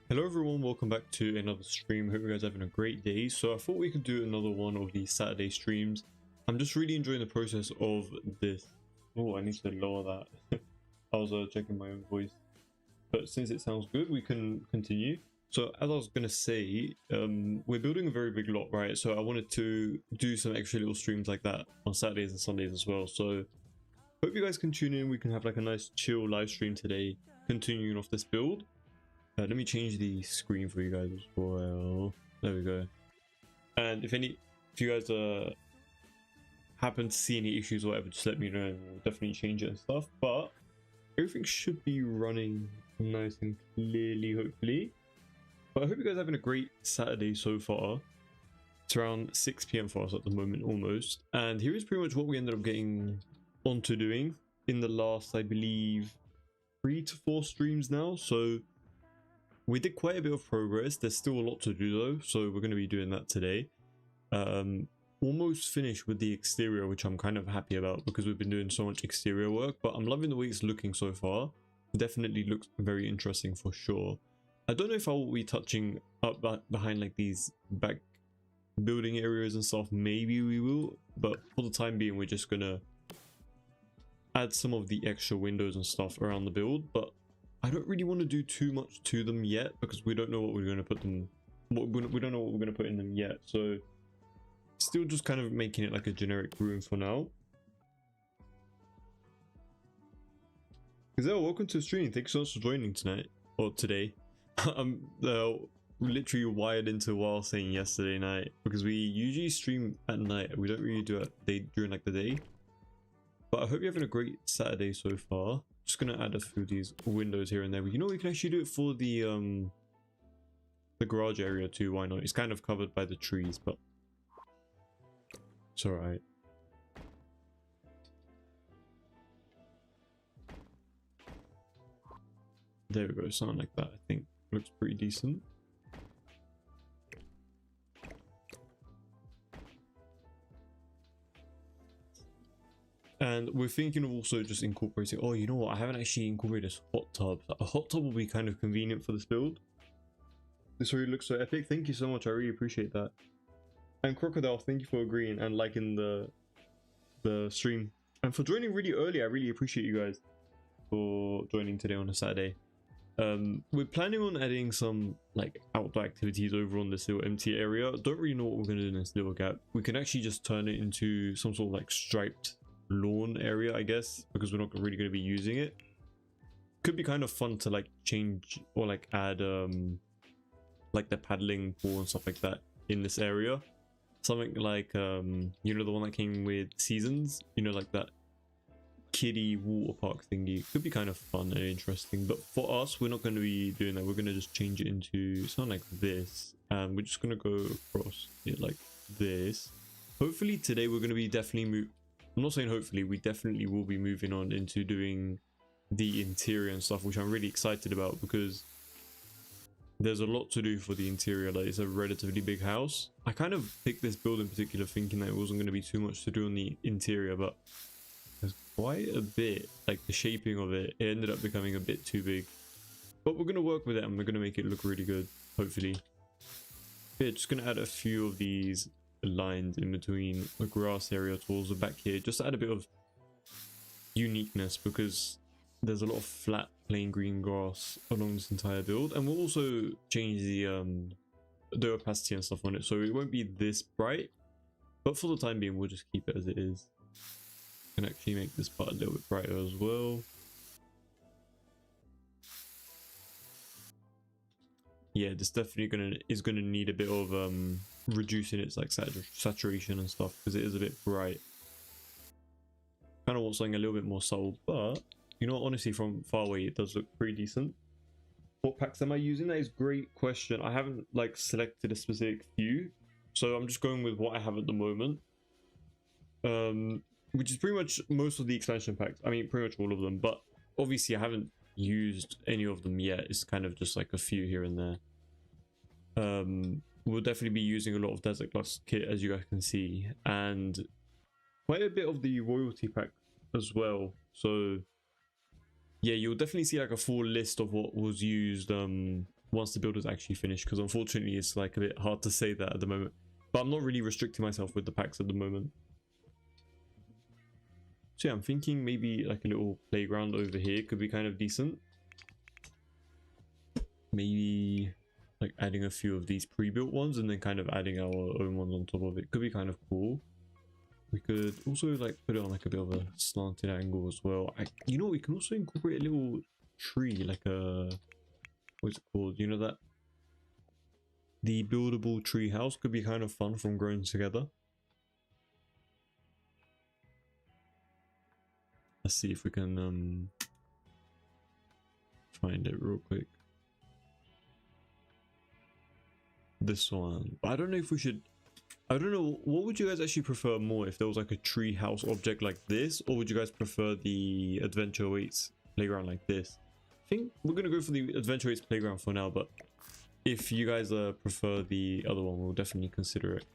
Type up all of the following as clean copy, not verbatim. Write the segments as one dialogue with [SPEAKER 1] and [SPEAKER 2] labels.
[SPEAKER 1] Hello everyone, welcome back to another stream. Hope you guys are having a great day. So I thought we could do another one of these Saturday streams. I'm just really enjoying the process of this. Oh, I need to lower that. I was checking my own voice. But since it sounds good, we can continue. So as I was going to say, we're building a very big lot, right? So I wanted to do some extra little streams like that on Saturdays and Sundays as well. So hope you guys can tune in. We can have like a nice chill live stream today, continuing off this build. Let me change the screen for you guys as well. There we go. And if you guys happen to see any issues or whatever, just let me know and we'll definitely change it and stuff. But everything should be running nice and clearly, hopefully. But I hope you guys are having a great Saturday so far. It's around 6 PM for us at the moment, almost. And here is pretty much what we ended up getting onto doing in the last, I believe, 3 to 4 streams now. So we did quite a bit of progress. There's still a lot to do though, so we're going to be doing that today. Almost finished with the exterior, which I'm kind of happy about because we've been doing so much exterior work, but I'm loving the way it's looking so far. Definitely looks very interesting for sure. I don't know if I will be touching up behind like these back building areas and stuff. Maybe we will, but for the time being, we're just going to add some of the extra windows and stuff around the build, but I don't really want to do too much to them yet because we don't know what we're going to put them. We don't know what we're going to put in them yet. So still just kind of making it like a generic room for now. Gazelle, welcome to the stream. Thank you so much for joining tonight or today. I'm literally wired into while saying yesterday night because we usually stream at night. We don't really do it during like the day. But I hope you're having a great Saturday so far. Just gonna add a few of these windows here and there. You know, we can actually do it for the garage area too. Why not? It's kind of covered by the trees, but it's all right. There we go. Something like that. I think looks pretty decent. And we're thinking of also just incorporating, oh, you know what, I haven't actually incorporated this hot tub. A hot tub will be kind of convenient for this build. This already looks so epic. Thank you so much, I really appreciate that. And Crocodile, thank you for agreeing and liking the stream. And for joining really early, I really appreciate you guys for joining today on a Saturday. We're planning on adding some like outdoor activities over on this little empty area. Don't really know what we're going to do in this little gap. We can actually just turn it into some sort of like striped lawn area, I guess, because we're not really going to be using it. Could be kind of fun to like change or like add like the paddling pool and stuff like that in this area. Something like you know, the one that came with Seasons, you know, like that kiddie water park thingy. Could be kind of fun and interesting, but for us, we're not going to be doing that. We're going to just change it into something like this, and we're just going to go across it like this. Hopefully today we're going to be definitely I'm not saying hopefully, we definitely will be moving on into doing the interior and stuff, which I'm really excited about because there's a lot to do for the interior. Like, it's a relatively big house. I kind of picked this build in particular thinking that it wasn't going to be too much to do on the interior, but there's quite a bit. Like, the shaping of it ended up becoming a bit too big. But we're going to work with it and we're going to make it look really good, hopefully. Yeah, just going to add a few of these lines in between the grass area towards the back here, just to add a bit of uniqueness because there's a lot of flat plain green grass along this entire build. And we'll also change the opacity and stuff on it, so it won't be this bright, but for the time being we'll just keep it as it is. Can actually make this part a little bit brighter as well. Yeah, this definitely is gonna need a bit of reducing its like saturation and stuff because it is a bit bright. Kind of want something a little bit more subtle, but you know, honestly, from far away it does look pretty decent. What packs am I using? That is a great question. I haven't like selected a specific few, so I'm just going with what I have at the moment, which is pretty much most of the expansion packs. I mean, pretty much all of them, but obviously I haven't used any of them yet. It's kind of just like a few here and there. We'll definitely be using a lot of Desert Glass kit, as you guys can see, and quite a bit of the royalty pack as well. So yeah, you'll definitely see like a full list of what was used once the build is actually finished, because unfortunately it's like a bit hard to say that at the moment. But I'm not really restricting myself with the packs at the moment. So yeah, I'm thinking maybe like a little playground over here could be kind of decent. Maybe like adding a few of these pre-built ones and then kind of adding our own ones on top of it could be kind of cool. We could also like put it on like a bit of a slanted angle as well. You know, we can also incorporate a little tree, like a, what's it called? You know, that the buildable tree house could be kind of fun from growing together. Let's see if we can find it real quick. This one. I don't know if we should, I don't know, what would you guys actually prefer more, if there was like a tree house object like this, or would you guys prefer the Adventure Awaits playground like this? I think we're gonna go for the Adventure Awaits playground for now, but if you guys prefer the other one, we'll definitely consider it.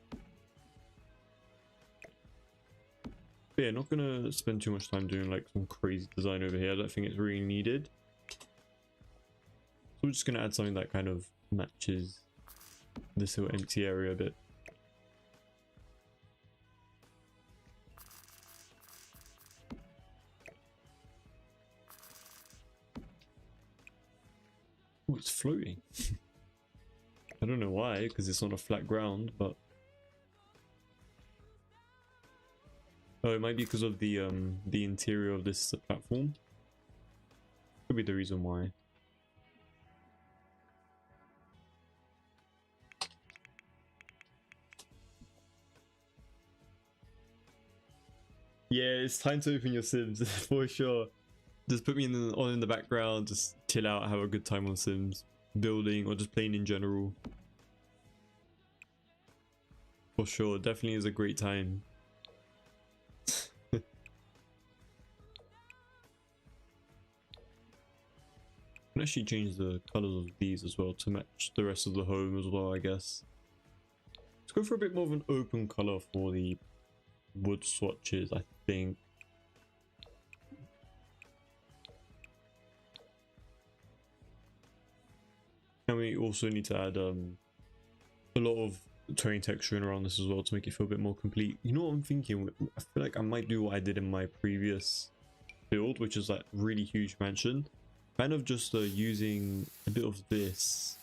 [SPEAKER 1] But yeah, not gonna spend too much time doing like some crazy design over here. I don't think it's really needed. So we're just gonna add something that kind of matches this little empty area a bit. Oh, it's floating. I don't know why, because it's on a flat ground, but oh, it might be because of the interior of this platform. Could be the reason why. Yeah, it's time to open your Sims for sure. Just put me in the background, just chill out, have a good time on Sims, building or just playing in general. For sure, definitely is a great time. I can actually change the colors of these as well to match the rest of the home as well, I guess. Let's go for a bit more of an open color for the wood swatches, I think. And we also need to add a lot of terrain texturing around this as well to make it feel a bit more complete. You know what I'm thinking? I feel like I might do what I did in my previous build, which is that really huge mansion. Kind of just using a bit of this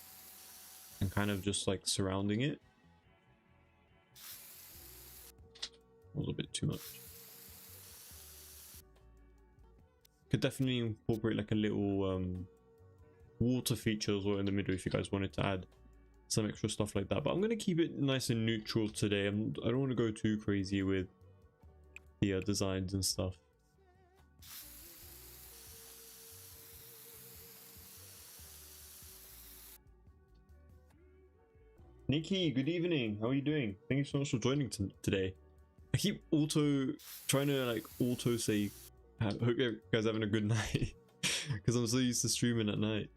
[SPEAKER 1] and kind of just like surrounding it. A little bit too much. Could definitely incorporate like a little water feature as well in the middle if you guys wanted to add some extra stuff like that. But I'm going to keep it nice and neutral today. I don't want to go too crazy with the designs and stuff. Nikki, good evening. How are you doing? Thank you so much for joining today. I keep trying to auto say, hope you guys are having a good night, because I'm so used to streaming at night.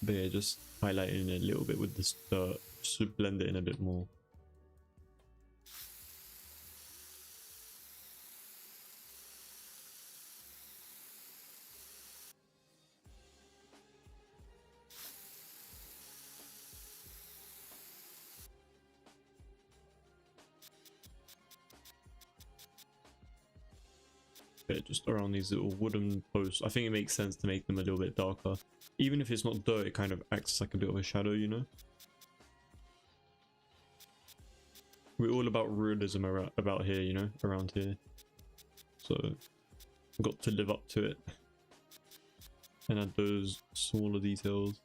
[SPEAKER 1] But yeah, just highlighting it a little bit with this dirt, just to blend it in a bit more. Just around these little wooden posts. I think it makes sense to make them a little bit darker. Even if it's not dirt, it kind of acts like a bit of a shadow, you know? We're all about realism about here, you know? Around here. So, I've got to live up to it. And add those smaller details.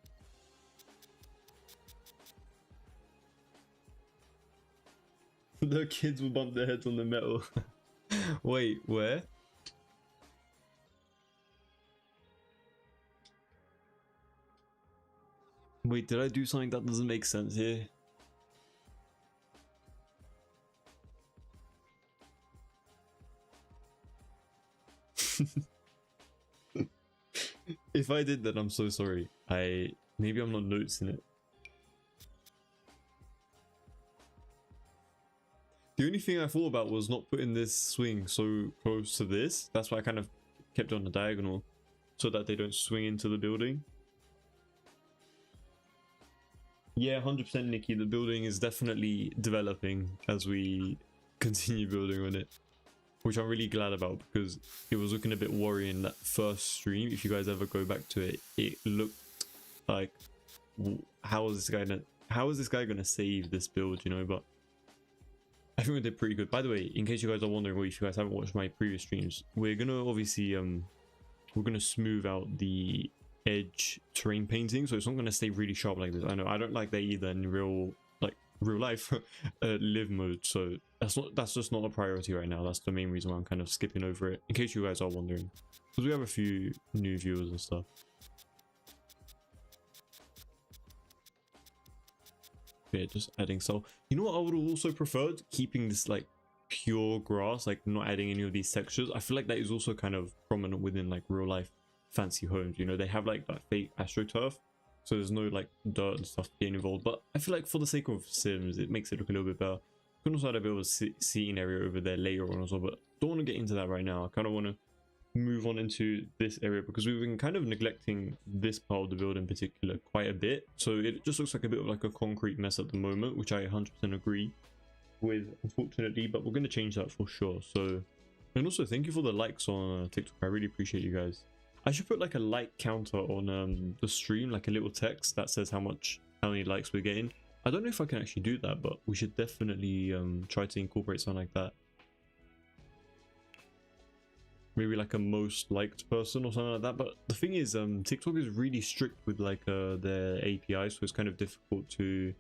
[SPEAKER 1] The kids will bump their heads on the metal. Wait, where? Wait, did I do something that doesn't make sense here? If I did that, I'm so sorry. Maybe I'm not noticing it. The only thing I thought about was not putting this swing so close to this. That's why I kind of kept it on the diagonal, so that they don't swing into the building. Yeah, 100% Nikki, the building is definitely developing as we continue building on it, which I'm really glad about, because it was looking a bit worrying that first stream. If you guys ever go back to it, it looked like, how is this guy gonna save this build, you know? But I think we did pretty good. By the way, in case you guys are wondering, or if you guys haven't watched my previous streams, we're gonna obviously we're gonna smooth out the edge terrain painting, so it's not gonna stay really sharp like this. I know I don't like that either in real life live mode, so that's just not a priority right now. That's the main reason why I'm kind of skipping over it, in case you guys are wondering, because we have a few new viewers and stuff. Yeah, just adding. So you know what I would have also preferred? Keeping this like pure grass, like not adding any of these textures. I feel like that is also kind of prominent within like real life fancy homes, you know. They have like that fake astroturf, so there's no like dirt and stuff getting involved. But I feel like for the sake of Sims, it makes it look a little bit better. You can also add a bit of a seating area over there later on as well, but don't want to get into that right now. I kind of want to move on into this area, because we've been kind of neglecting this part of the build in particular quite a bit, so it just looks like a bit of like a concrete mess at the moment, which I 100% agree with, unfortunately, but we're going to change that for sure. So, and also thank you for the likes on TikTok. I really appreciate you guys. I should put like a like counter on the stream, like a little text that says how many likes we're getting. I don't know if I can actually do that, but we should definitely try to incorporate something like that. Maybe like a most liked person or something like that. But the thing is, TikTok is really strict with like their API, so it's kind of difficult to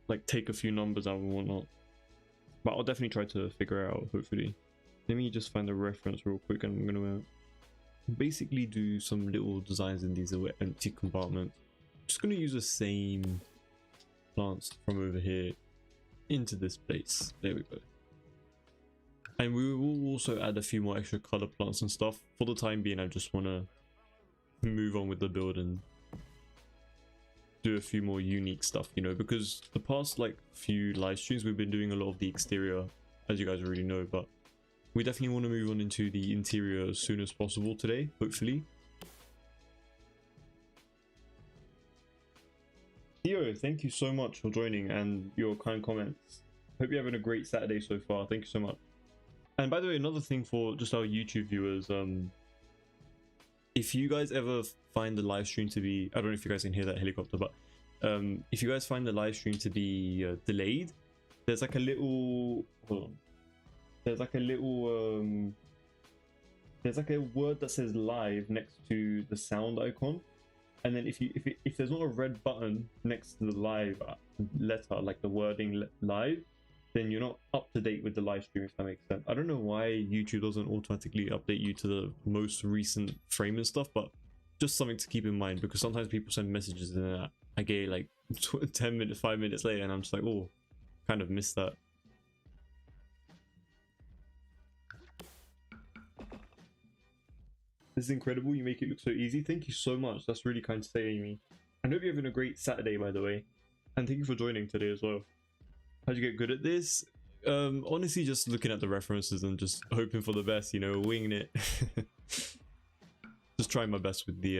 [SPEAKER 1] like take a few numbers out and whatnot. But I'll definitely try to figure it out, hopefully. Let me just find a reference real quick, and I'm gonna basically do some little designs in these little empty compartments. I'm just gonna use the same plants from over here into this place. There we go. And we will also add a few more extra color plants and stuff. For the time being, I just want to move on with the build and do a few more unique stuff, you know, because the past like few live streams we've been doing a lot of the exterior, as you guys already know, but we definitely want to move on into the interior as soon as possible today, hopefully. Theo, thank you so much for joining and your kind comments. Hope you're having a great Saturday so far. Thank you so much. And by the way, another thing for just our YouTube viewers, if you guys ever find the live stream to be, I don't know if you guys can hear that helicopter, but if you guys find the live stream to be delayed, there's like a little, hold on, there's like a word that says live next to the sound icon, and then if there's not a red button next to the live letter, like the wording live, then you're not up to date with the live stream, if that makes sense. I don't know why YouTube doesn't automatically update you to the most recent frame and stuff, but just something to keep in mind, because sometimes people send messages and I get like 10 minutes, 5 minutes later, and I'm just like, oh, kind of missed that. This is incredible. You make it look so easy. Thank you so much. That's really kind to say, Amy. I hope you're having a great Saturday, by the way. And thank you for joining today as well. How'd you get good at this? Honestly, just looking at the references and just hoping for the best, you know, winging it. Just trying my best with the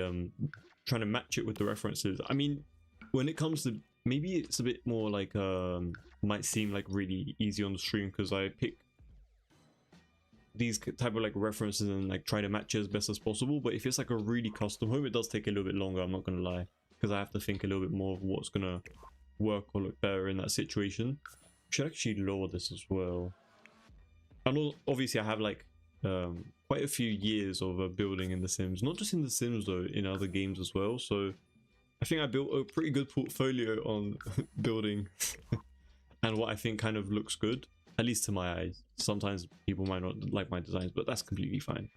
[SPEAKER 1] trying to match it with the references. I mean, when it comes to, maybe it's a bit more like might seem like really easy on the stream because I pick these type of like references and like try to match it as best as possible. But if it's like a really custom home, it does take a little bit longer, I'm not gonna lie, because I have to think a little bit more of what's gonna work or look better in that situation. Should actually lower this as well. And obviously I have like quite a few years of building in The Sims, not just in The Sims though, in other games as well. So I think I built a pretty good portfolio on building and what I think kind of looks good, at least to my eyes. Sometimes people might not like my designs, but that's completely fine.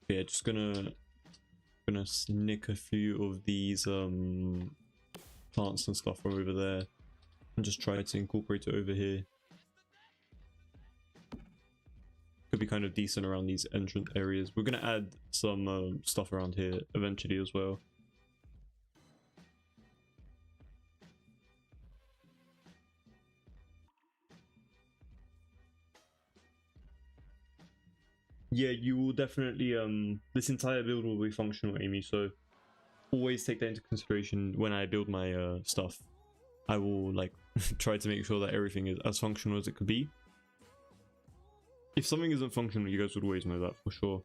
[SPEAKER 1] Yeah, just gonna nick a few of these plants and stuff from over there and just try to incorporate it over here. Could be kind of decent around these entrance areas. We're gonna add some stuff around here eventually as well. yeah, you will definitely this entire build will be functional, Amy, so always take that into consideration when I build my stuff. I will like try to make sure that everything is as functional as it could be. If something isn't functional, you guys would always know that for sure.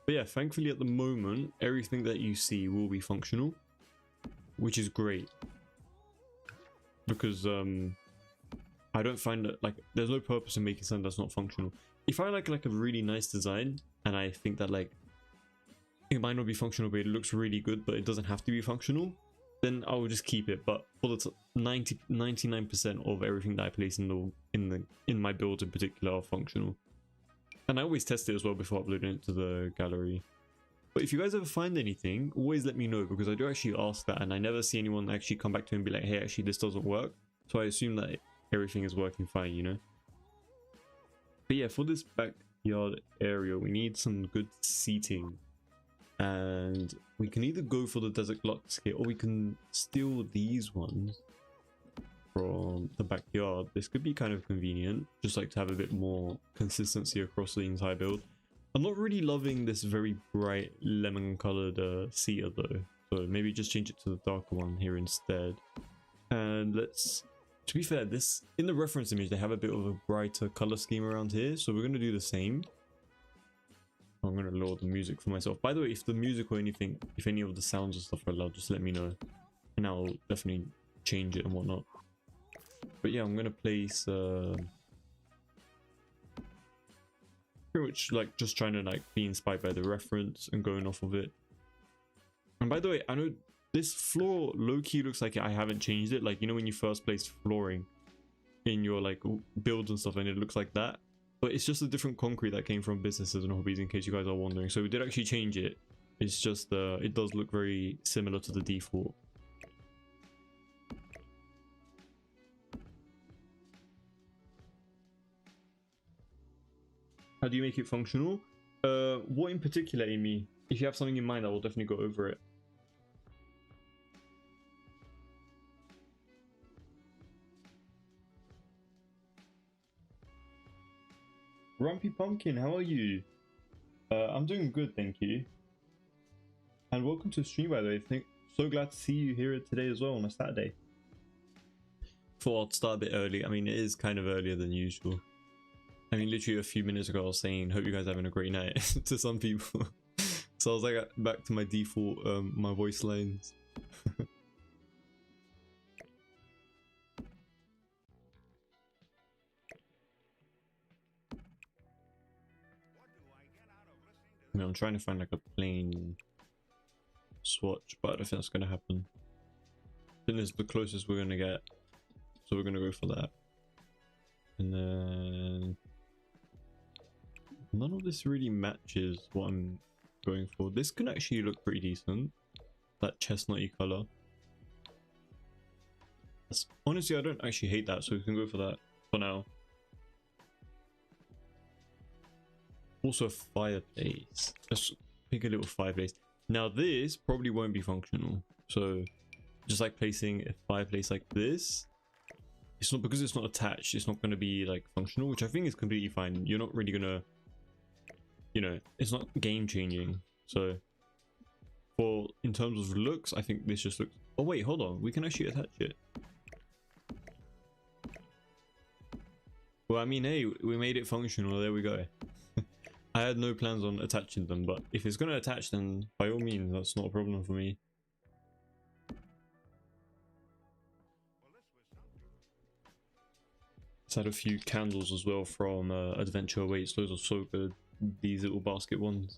[SPEAKER 1] But yeah, thankfully at the moment, everything that you see will be functional, which is great. Because I don't find that, like, there's no purpose in making something that's not functional. If I like a really nice design, and I think that like it might not be functional but it looks really good, but it doesn't have to be functional, then I will just keep it. But for the 99% of everything that I place in my build in particular are functional. And I always test it as well before uploading it to the gallery. But if you guys ever find anything, always let me know, because I do actually ask that and I never see anyone actually come back to me and be like, hey, actually this doesn't work. So I assume that everything is working fine, you know? But yeah, for this backyard area, we need some good seating. And we can either go for the desert Lux kit, or we can steal these ones from the backyard. This could be kind of convenient, just like to have a bit more consistency across the entire build. I'm not really loving this very bright lemon colored seater though, so maybe just change it to the darker one here instead. And let's, to be fair, this in the reference image they have a bit of a brighter color scheme around here, so we're going to do the same. I'm going to lower the music for myself. By the way, if the music or anything, if any of the sounds or stuff are loud, just let me know and I'll definitely change it and whatnot. But yeah, I'm going to place pretty much like just trying to like be inspired by the reference and going off of it. And by the way, I know this floor low-key looks like I haven't changed it. Like, you know when you first placed flooring in your like builds and stuff and it looks like that? But it's just a different concrete that came from Businesses and Hobbies, in case you guys are wondering. So we did actually change it. It's just it does look very similar to the default. How do you make it functional? What in particular, Amy? If you have something in mind, I will definitely go over it. Rumpy Pumpkin, how are you? I'm doing good, thank you. And welcome to the stream, by the way. So glad to see you here today as well on a Saturday. Thought I'd start a bit early. I mean, it is kind of earlier than usual. I mean, literally a few minutes ago I was saying, hope you guys are having a great night to some people. So I was like back to my default, my voice lines. I mean, I'm trying to find like a plain swatch, but I don't think that's gonna happen. I think this is the closest we're gonna get, so we're gonna go for that. And then none of this really matches what I'm going for. This can actually look pretty decent, that chestnutty color. Honestly, I don't actually hate that, so we can go for that for now. Also a fireplace. Let's pick a little fireplace. Now this probably won't be functional, so just like placing a fireplace like this, it's not, because it's not attached, it's not going to be like functional, which I think is completely fine. You're not really gonna, you know, it's not game changing. So for in terms of looks, I think this just looks, oh wait, hold on, we can actually attach it. Well, I mean, hey, we made it functional, there we go. I had no plans on attaching them, but if it's going to attach, then by all means, that's not a problem for me. Let's add a few candles as well from Adventure Awaits. Those are so good, these little basket ones.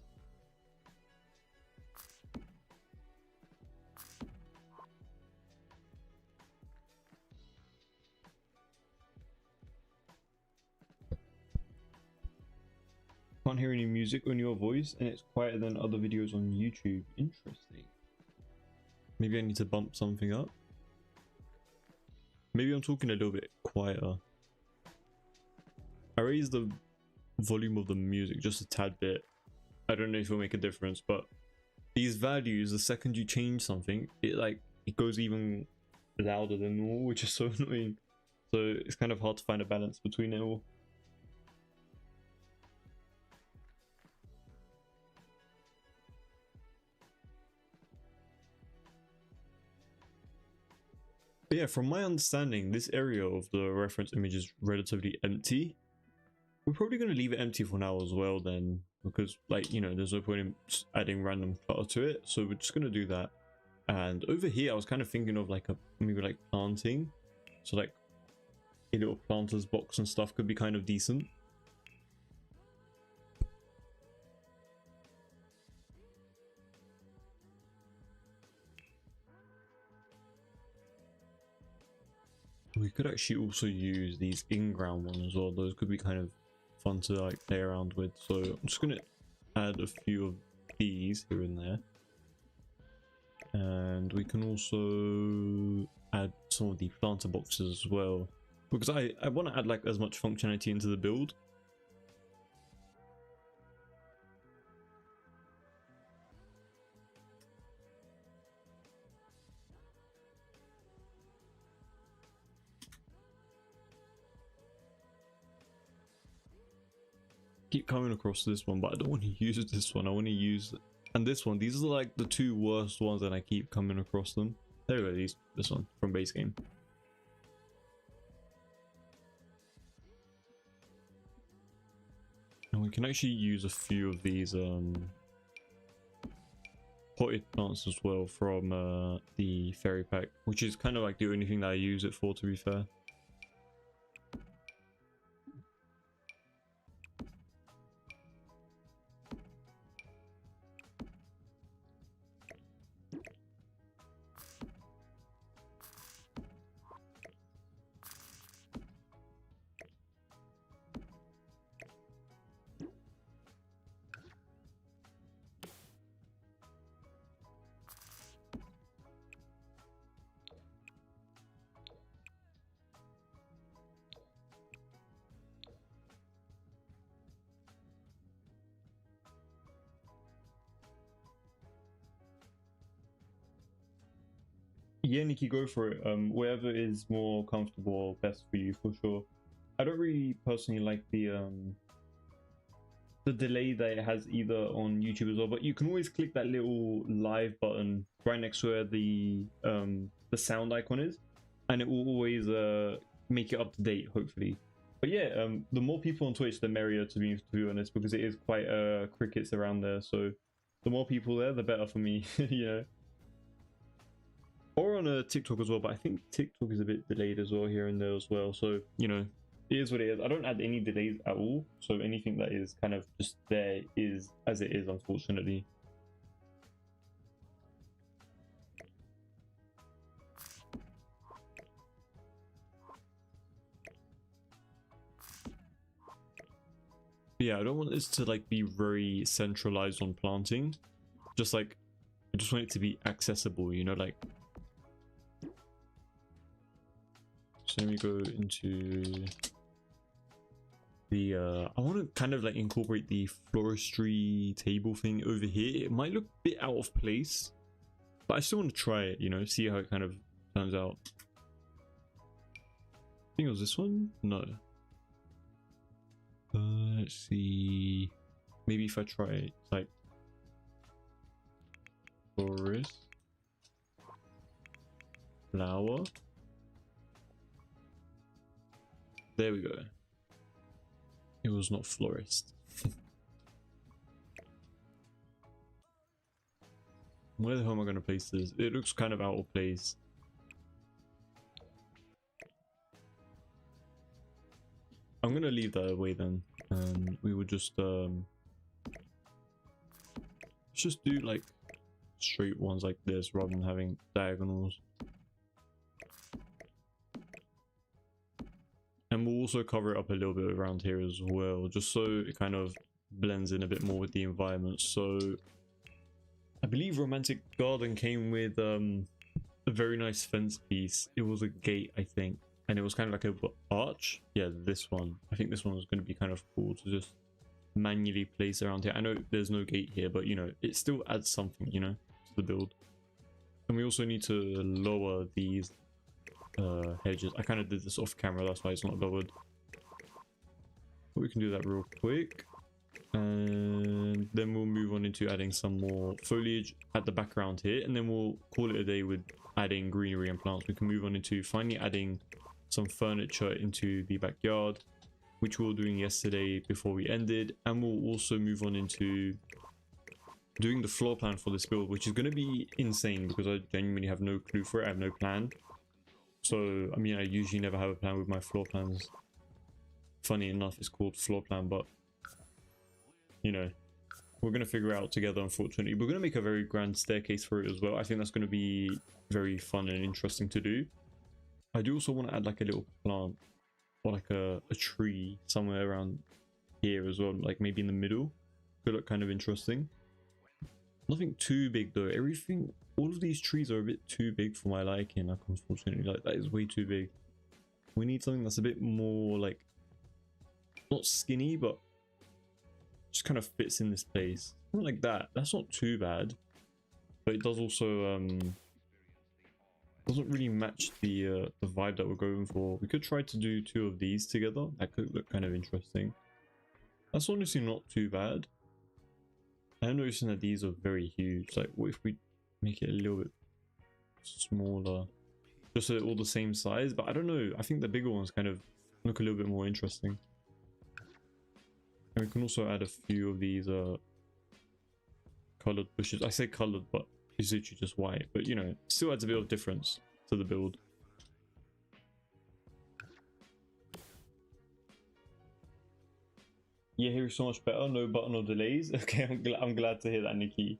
[SPEAKER 1] Can't hear any music on your voice, and it's quieter than other videos on YouTube. Interesting. Maybe I need to bump something up. Maybe I'm talking a little bit quieter. I raised the volume of the music just a tad bit. I don't know if it'll make a difference, but these values, the second you change something, it goes even louder than normal, which is so annoying. So it's kind of hard to find a balance between it all. But yeah, from my understanding, this area of the reference image is relatively empty. We're probably going to leave it empty for now as well then, because like, you know, there's no point in just adding random clutter to it. So we're just going to do that. And over here, I was kind of thinking of like maybe like planting. So like a little planter's box and stuff could be kind of decent. We could actually also use these in-ground ones as well. Those could be kind of fun to like play around with. So I'm just gonna add a few of these here and there. And we can also add some of the planter boxes as well. Because I want to add like as much functionality into the build. Keep coming across this one, but I don't want to use this one. I want to use and this one. These are like the two worst ones, and I keep coming across them. There we go. This one from base game. And we can actually use a few of these potted plants as well from the fairy pack, which is kind of like the only thing that I use it for, to be fair. Yeah, Nikki, go for it. Whatever is more comfortable or best for you, for sure. I don't really personally like the delay that it has either on YouTube as well, but you can always click that little live button right next to where the sound icon is, and it will always make it up to date, hopefully. But yeah, the more people on Twitch, the merrier, to be honest, because it is quite crickets around there. So the more people there, the better for me, you know. Or on a TikTok as well, but I think TikTok is a bit delayed as well here and there as well. So, you know, it is what it is. I don't add any delays at all. So anything that is kind of just there is as it is, unfortunately. Yeah, I don't want this to like be very centralized on planting. Just like, I just want it to be accessible, you know, like. So let me go into the I want to kind of like incorporate the floristry table thing over here. It might look a bit out of place, but I still want to try it, you know, see how it kind of turns out. I think it was this one? No. Let's see. Maybe if I try type florist flower. There we go. It was not florist. Where the hell am I going to place this? It looks kind of out of place. I'm going to leave that away then. And we would just let's just do like straight ones like this rather than having diagonals. And we'll also cover it up a little bit around here as well, just so it kind of blends in a bit more with the environment. So I believe Romantic Garden came with a very nice fence piece. It was a gate, I think, and it was kind of like an arch. Yeah, this one. I think this one was going to be kind of cool to just manually place around here. I know there's no gate here, but you know, it still adds something, you know, to the build. And we also need to lower these hedges. I kind of did this off camera, that's why it's not lowered. But we can do that real quick. And then we'll move on into adding some more foliage at the background here, and then we'll call it a day with adding greenery and plants. We can move on into finally adding some furniture into the backyard, which we were doing yesterday before we ended, and we'll also move on into doing the floor plan for this build, which is going to be insane because I genuinely have no clue for it. I have no plan. So I mean, I usually never have a plan with my floor plans. Funny enough, it's called floor plan, but you know, we're going to figure it out together. Unfortunately, we're going to make a very grand staircase for it as well. I think that's going to be very fun and interesting to do. I do also want to add like a little plant or like a tree somewhere around here as well, like maybe in the middle. Could look kind of interesting. Nothing too big though. Everything, all of these trees are a bit too big for my liking. Like, unfortunately, like that is way too big. We need something that's a bit more like, not skinny, but just kind of fits in this place. Something like that. That's not too bad, but it does also doesn't really match the vibe that we're going for. We could try to do two of these together. That could look kind of interesting. That's honestly not too bad. I'm noticing that these are very huge. Like, what if we make it a little bit smaller, just so they're all the same size? But I don't know, I think the bigger ones kind of look a little bit more interesting. And we can also add a few of these colored bushes. I say colored, but it's literally just white, but you know, it still adds a bit of difference to the build. Yeah, here is so much better. No button or delays. Okay, I'm glad to hear that, Nikki.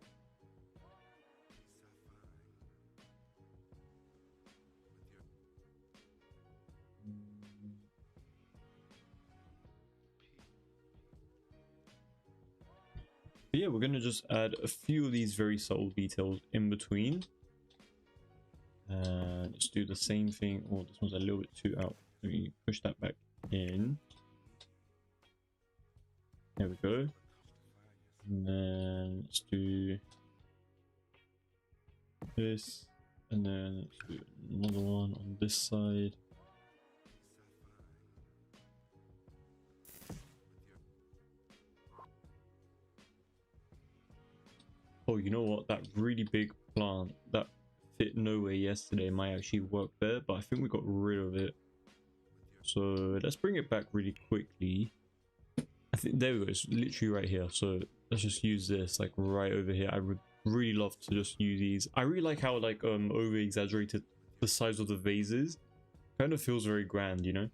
[SPEAKER 1] But yeah, we're gonna just add a few of these very subtle details in between. And let's do the same thing. Oh, this one's a little bit too out. Let me push that back in. There we go. And then let's do this. And then let's do another one on this side. Oh, you know what? That really big plant that fit nowhere yesterday might actually work there, but I think we got rid of it. So let's bring it back really quickly. I think there we go. It's literally right here. So let's just use this like right over here. I would really love to just use these. I really like how like over exaggerated the size of the vases. Kind of feels very grand, you know.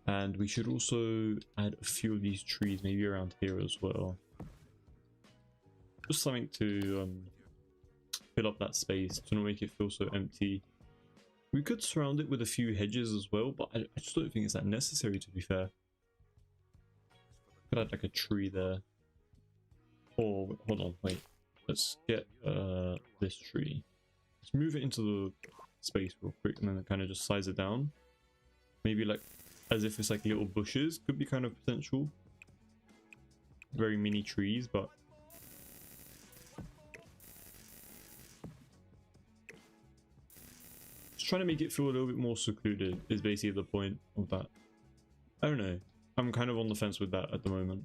[SPEAKER 1] And we should also add a few of these trees maybe around here as well. Just something to fill up that space, to not make it feel so empty. We could surround it with a few hedges as well, but I just don't think it's that necessary, to be fair. Could add like a tree there. Or hold on, wait. Let's get this tree. Let's move it into the space real quick and then kind of just size it down. Maybe like as if it's like little bushes. Could be kind of potential. Very mini trees, but trying to make it feel a little bit more secluded is basically the point of that. I don't know. I'm kind of on the fence with that at the moment.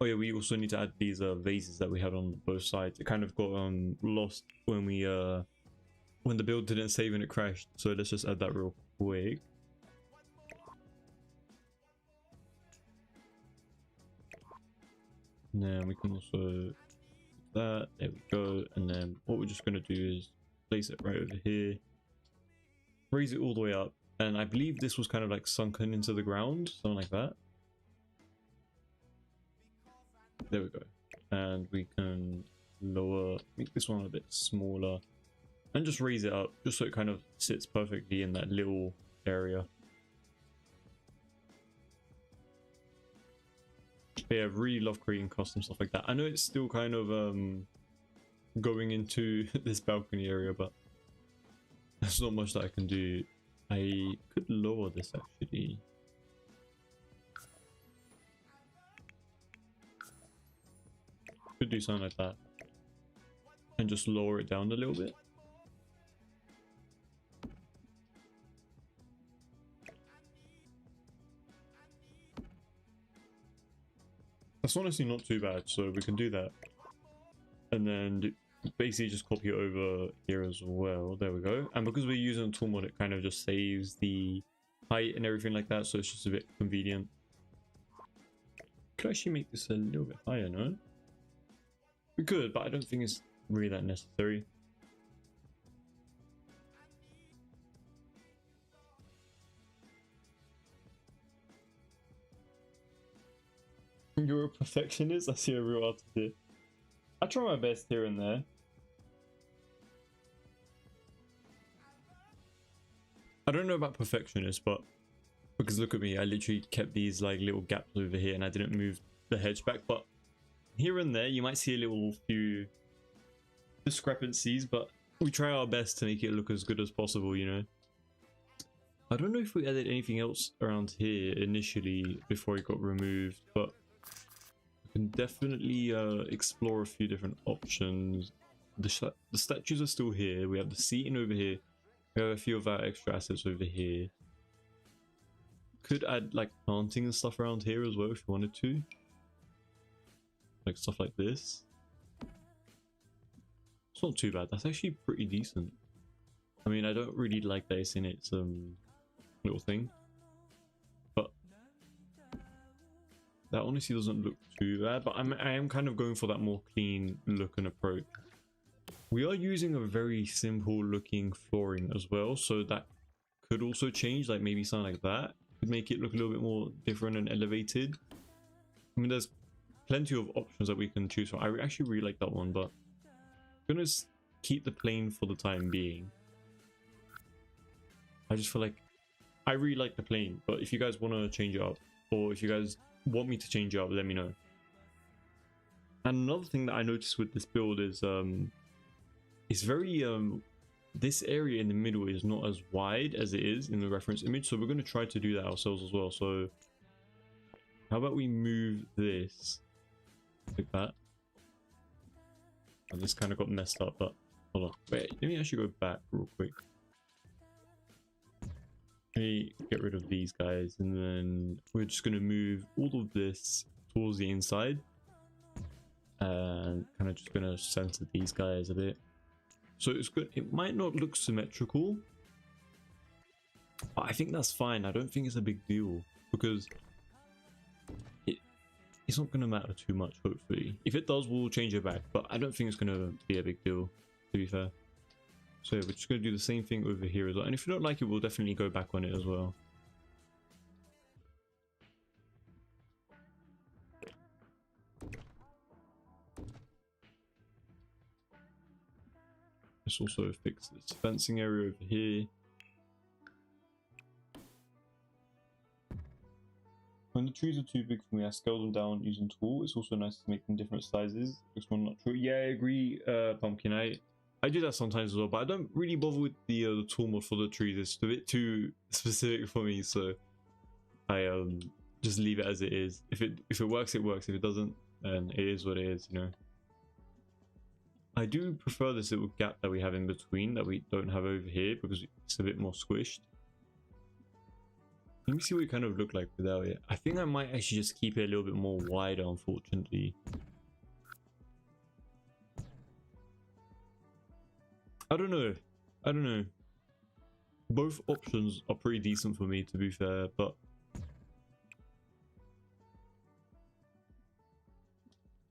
[SPEAKER 1] Oh yeah, we also need to add these vases that we had on both sides. It kind of got lost when we when the build didn't save and it crashed. So let's just add that real quick. And then we can also that, there we go. And then what we're just going to do is place it right over here, raise it all the way up, and I believe this was kind of like sunken into the ground, something like that. There we go. And we can lower, make this one a bit smaller and just raise it up just so it kind of sits perfectly in that little area. But yeah, I really love creating custom stuff like that. I know it's still kind of going into this balcony area, but there's not much that I can do. I could lower this actually. Could do something like that and just lower it down a little bit. That's honestly not too bad, so we can do that. And then basically just copy it over here as well. There we go. And because we're using a tool mod, it kind of just saves the height and everything like that, so it's just a bit convenient. Could actually make this a little bit higher, no? We could, but I don't think it's really that necessary. You're a perfectionist? I see a real artist here. I try my best here and there. I don't know about perfectionist, but because look at me, I literally kept these like little gaps over here and I didn't move the hedge back, but here and there you might see a little few discrepancies, but we try our best to make it look as good as possible, you know. I don't know if we added anything else around here initially before it got removed, but we can definitely explore a few different options. The statues are still here. We have the seating over here. We have a few of our extra assets over here. Could add like planting and stuff around here as well if you wanted to. Like stuff like this. It's not too bad. That's actually pretty decent. I mean, I don't really like that it's in its little thing, but that honestly doesn't look too bad. But I am kind of going for that more clean look and approach. We are using a very simple looking flooring as well, so that could also change, like maybe something like that could make it look a little bit more different and elevated. I mean, there's plenty of options that we can choose from. I actually really like that one, but I'm gonna keep the plain for the time being. I just feel like I really like the plain, but if you guys want to change it up, or if you guys want me to change it up, let me know. And another thing that I noticed with this build is it's very this area in the middle is not as wide as it is in the reference image, so we're going to try to do that ourselves as well. So how about we move this like that? And this kind of got messed up, but hold on, wait, let me actually go back real quick. Let me get rid of these guys, and then we're just going to move all of this towards the inside and kind of just going to center these guys a bit. So it's good. It might not look symmetrical, but I think that's fine. I don't think it's a big deal because it's not going to matter too much, hopefully. If it does, we'll change it back, but I don't think it's going to be a big deal, to be fair. So yeah, we're just going to do the same thing over here as well. And if you don't like it, we'll definitely go back on it as well. Let's also fix this fencing area over here. When the trees are too big for me, I scale them down using tool. It's also nice to make them different sizes. Looks more natural. Yeah, I agree, Pumpkin. I do that sometimes as well, but I don't really bother with the tool mod for the trees. It's a bit too specific for me, so I just leave it as it is. If it works, it works. If it doesn't, then it is what it is, you know. I do prefer this little gap that we have in between that we don't have over here because it's a bit more squished. Let me see what it kind of look like without it. I think I might actually just keep it a little bit more wider, unfortunately. I don't know. I don't know. Both options are pretty decent for me, to be fair, but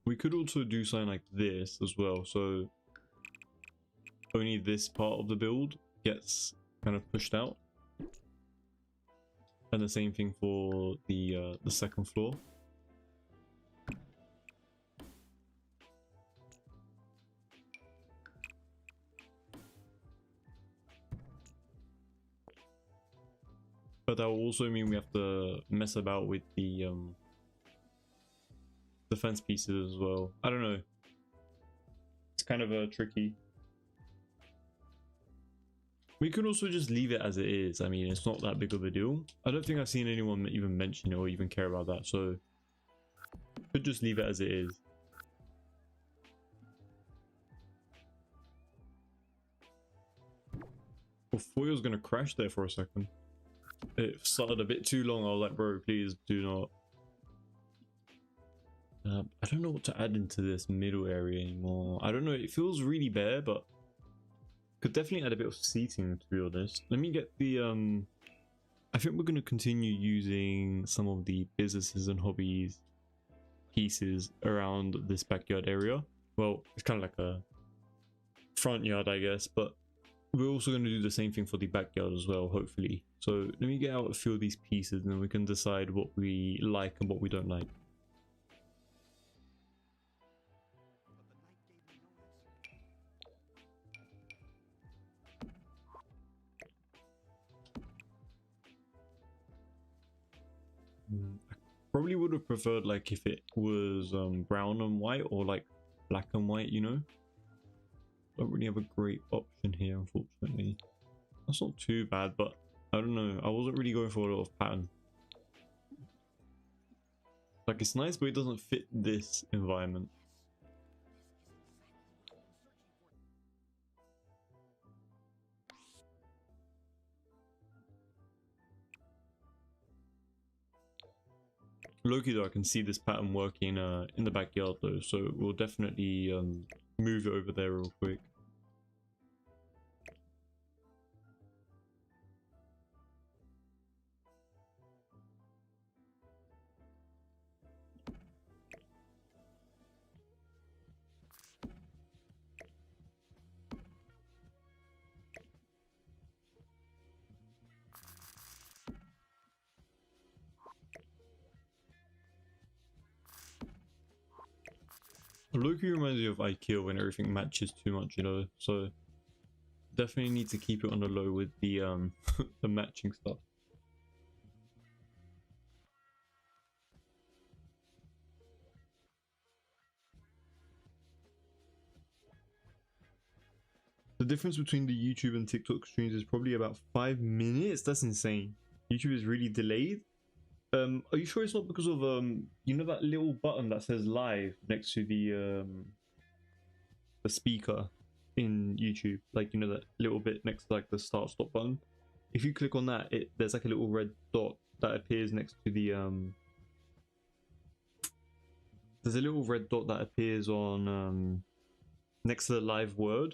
[SPEAKER 1] we could also do something like this as well, so only this part of the build gets kind of pushed out. And the same thing for the second floor. But that will also mean we have to mess about with the fence pieces as well. I don't know. It's kind of tricky. We could also just leave it as it is. I mean, it's not that big of a deal. I don't think I've seen anyone even mention it or even care about that, so could just leave it as it is. I thought it was gonna crash there for a second. It started a bit too long. I was like, bro, please do not. I don't know what to add into this middle area anymore. I don't know, it feels really bare, but could definitely add a bit of seating, to be honest. Let me get the I think we're going to continue using some of the businesses and hobbies pieces around this backyard area. Well, it's kind of like a front yard, I guess, but we're also going to do the same thing for the backyard as well, hopefully. So let me get out a few of these pieces and then we can decide what we like and what we don't like. I probably would have preferred like if it was brown and white or like black and white, you know. Don't really have a great option here, unfortunately. That's not too bad, but I don't know, I wasn't really going for a lot of pattern. Like, it's nice, but it doesn't fit this environment. Loki though, I can see this pattern working in the backyard though, so we'll definitely move it over there real quick. Loki reminds me of IKEA when everything matches too much, you know, so definitely need to keep it on the low with the the matching stuff. The difference between the YouTube and TikTok streams is probably about 5 minutes. That's insane. YouTube is really delayed. Are you sure it's not because of you know that little button that says live next to the speaker in YouTube, like, you know, that little bit next to like the start stop button? If you click on that, there's like a little red dot that appears next to the there's a little red dot that appears on next to the live word,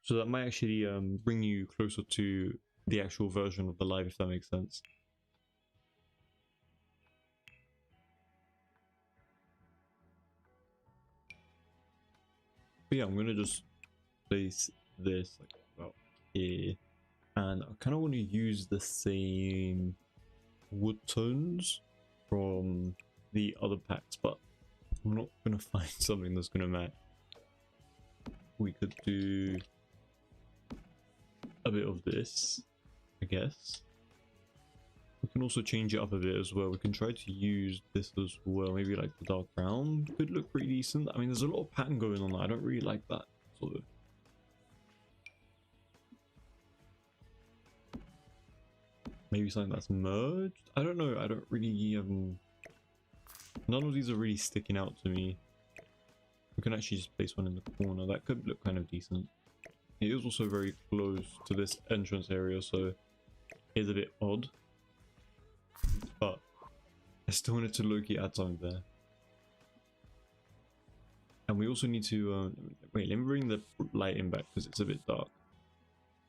[SPEAKER 1] so that might actually bring you closer to the actual version of the live, if that makes sense. But yeah, I'm gonna just place this like about here, and I kind of want to use the same wood tones from the other packs, but I'm not gonna find something that's gonna match. We could do a bit of this, I guess. We can also change it up a bit as well. We can try to use this as well. Maybe like the dark brown could look pretty decent. I mean, there's a lot of pattern going on. I don't really like that sort of. Maybe something that's merged. I don't know. I don't really none of these are really sticking out to me. We can actually just place one in the corner. That could look kind of decent. It is also very close to this entrance area, so it's a bit odd. But I still wanted to low-key add something there. And we also need to wait, let me bring the lighting back because it's a bit dark.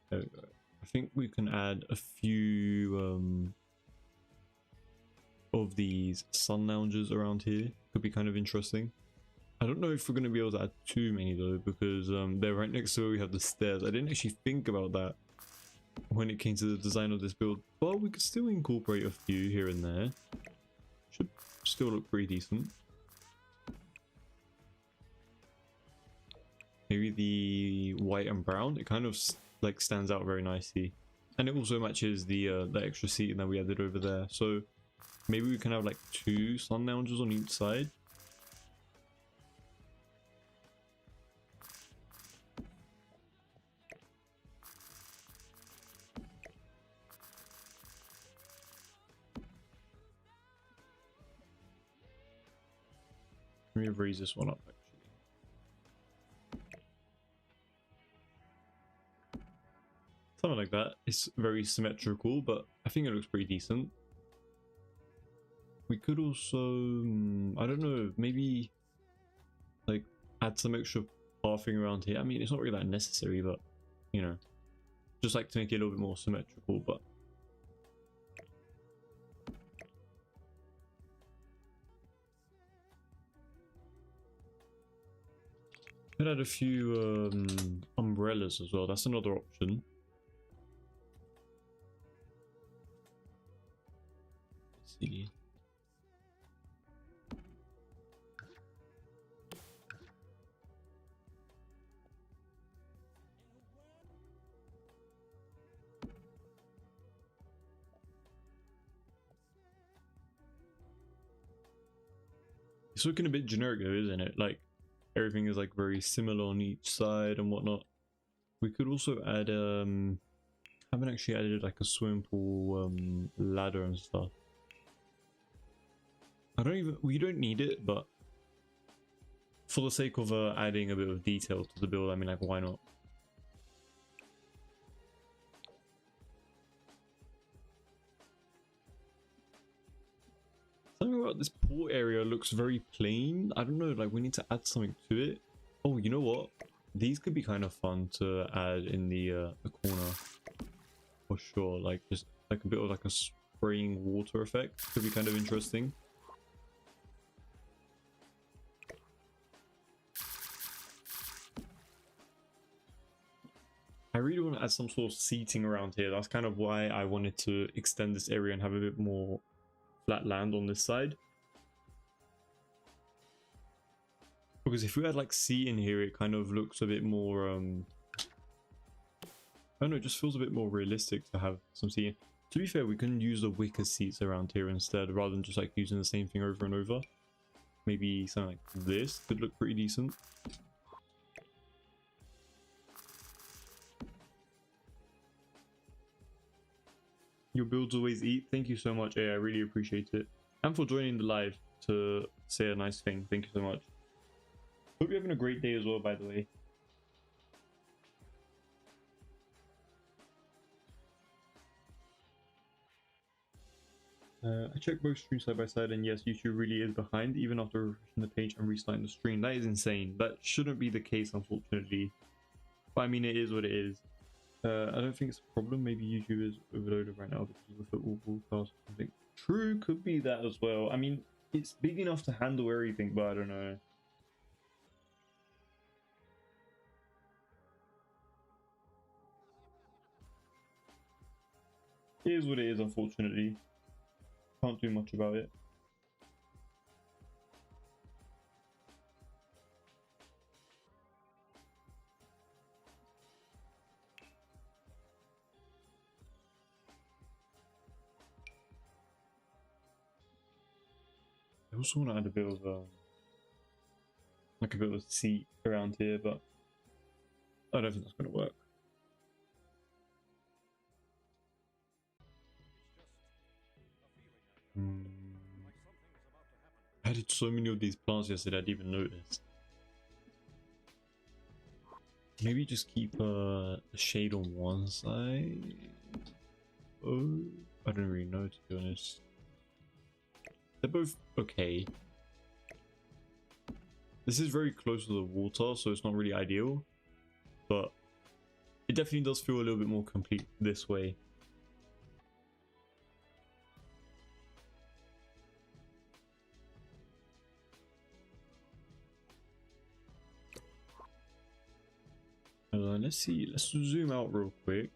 [SPEAKER 1] There we go. I think we can add a few of these sun lounges around here. Could be kind of interesting. I don't know if we're going to be able to add too many though, because they're right next to where we have the stairs. I didn't actually think about that when it came to the design of this build, but we could still incorporate a few here and there. Should still look pretty decent. Maybe the white and brown, it kind of like stands out very nicely, and it also matches the extra seating that we added over there. So maybe we can have like 2 sun lounges on each side. Let me raise this one up actually. Something like that. It's very symmetrical, but I think it looks pretty decent. We could also, I don't know, maybe like add some extra pathing around here. I mean, it's not really that necessary, but you know, just like to make it a little bit more symmetrical. But could add a few umbrellas as well. That's another option. Let's see. It's looking a bit generic though, isn't it? Like everything is like very similar on each side and whatnot. We could also add haven't actually added like a swimming pool ladder and stuff. We don't need it, but for the sake of adding a bit of detail to the build, I mean, like, why not? Something about this pool area looks very plain. I don't know, like we need to add something to it. Oh, you know what? These could be kind of fun to add in the corner for sure. Like just like a bit of like a spraying water effect could be kind of interesting. I really want to add some sort of seating around here. That's kind of why I wanted to extend this area and have a bit more flat land on this side. Because if we had like seating here, it kind of looks a bit more I don't know, it just feels a bit more realistic to have some seating. To be fair, we can use the wicker seats around here instead, rather than just like using the same thing over and over. Maybe something like this could look pretty decent. Your builds always eat. Thank you so much, I really appreciate it. And for joining the live to say a nice thing. Thank you so much. Hope you're having a great day as well, by the way. I checked both streams side by side, and yes, YouTube really is behind, even after refreshing the page and restarting the stream. That is insane. That shouldn't be the case, unfortunately. But I mean, it is what it is. I don't think it's a problem. Maybe YouTube is overloaded right now because of the football broadcast or something. True, could be that as well. I mean, it's big enough to handle everything, but I don't know. It is what it is, unfortunately. Can't do much about it. I also want to add a bit of like a bit of a seat around here, but I don't think that's going to work. I added so many of these plants yesterday I didn't even notice. Maybe just keep a shade on one side. Oh, I don't really know, to be honest. They're both okay. This is very close to the water, so it's not really ideal, but it definitely does feel a little bit more complete this way. Let's see, let's zoom out real quick.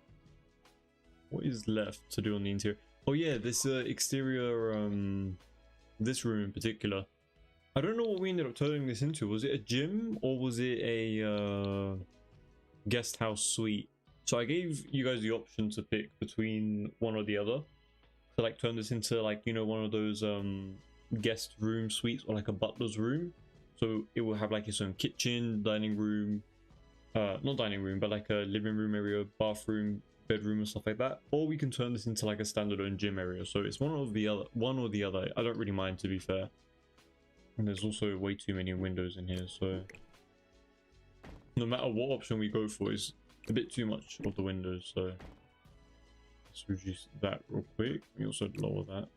[SPEAKER 1] What is left to do on the interior? Oh yeah, this exterior, this room in particular. I don't know what we ended up turning this into. Was it a gym or was it a guest house suite? So I gave you guys the option to pick between one or the other. To like turn this into like, you know, one of those guest room suites or like a butler's room. So it will have like its own kitchen, dining room, not dining room, but like a living room area, bathroom, bedroom and stuff like that. Or we can turn this into like a standalone gym area. So it's one or the other. I don't really mind, to be fair. And there's also way too many windows in here, so no matter what option we go for, is a bit too much of the windows. So let's reduce that real quick. We also lower that.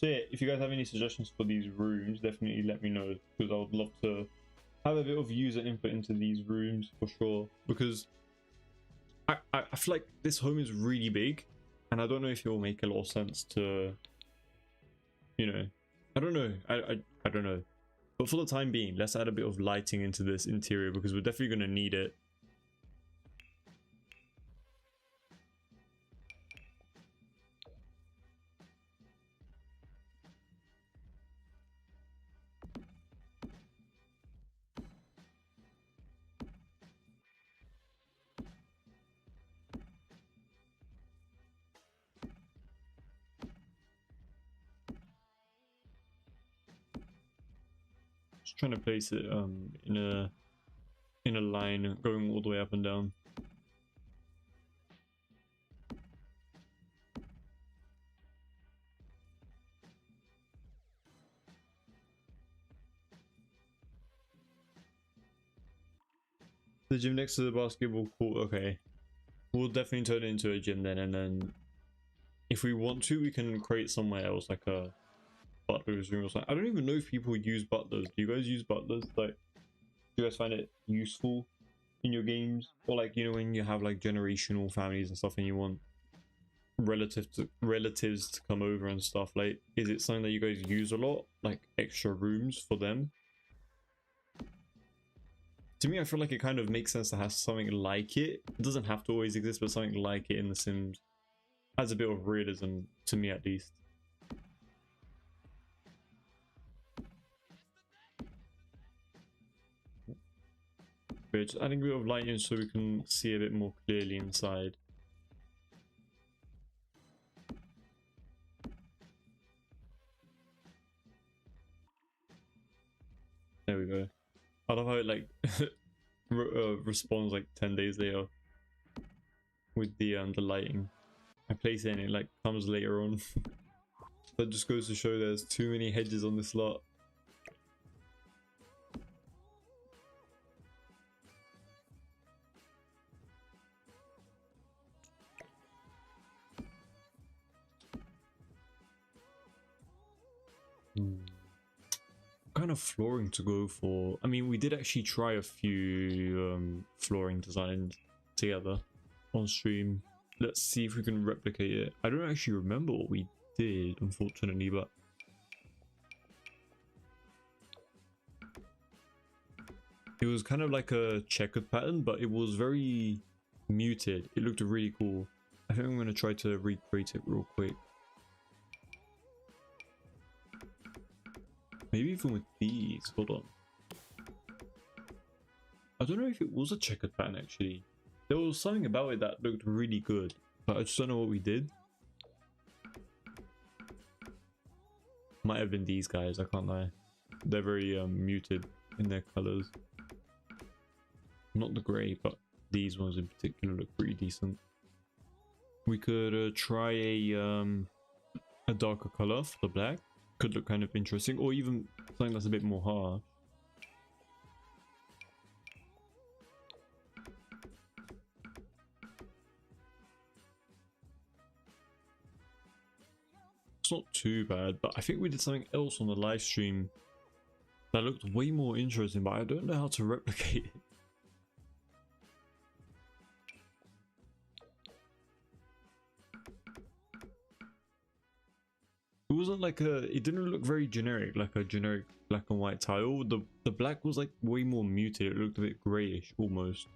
[SPEAKER 1] So yeah, if you guys have any suggestions for these rooms, definitely let me know, because I would love to have a bit of user input into these rooms for sure. Because I feel like this home is really big, and I don't know if it will make a lot of sense to, you know, I don't know, I don't know. But for the time being, let's add a bit of lighting into this interior, because we're definitely going to need it. Just trying to place it in a line going all the way up and down. The gym next to the basketball court, okay. We'll definitely turn it into a gym then, and then if we want to, we can create somewhere else, like a butler's room or something. I don't even know if people use butlers. Do you guys use butlers? Like, do you guys find it useful in your games? Or like, you know, when you have like generational families and stuff and you want relatives to come over and stuff, like, is it something that you guys use a lot? Like extra rooms for them? To me, I feel like it kind of makes sense to have something like it. It doesn't have to always exist, but something like it in The Sims has a bit of realism, to me at least. But just adding a bit of lighting so we can see a bit more clearly inside. There we go. I love how it like responds like 10 days later with the lighting. I place it and it like comes later on. That just goes to show there's too many hedges on this lot. What kind of flooring to go for? I mean, we did actually try a few flooring designs together on stream. Let's see if we can replicate it. I don't actually remember what we did, unfortunately, but it was kind of like a checkered pattern, but it was very muted. It looked really cool. I think I'm going to try to recreate it real quick. Maybe even with these. Hold on. I don't know if it was a checkered pattern actually. There was something about it that looked really good, but I just don't know what we did. Might have been these guys, I can't lie. They're very muted in their colors. Not the grey, but these ones in particular look pretty decent. We could try a darker color for the black. Could look kind of interesting, or even something that's a bit more harsh. It's not too bad, but I think we did something else on the live stream that looked way more interesting, but I don't know how to replicate it. It wasn't like it didn't look very generic, like a generic black and white tile. The black was like way more muted. It looked a bit grayish almost.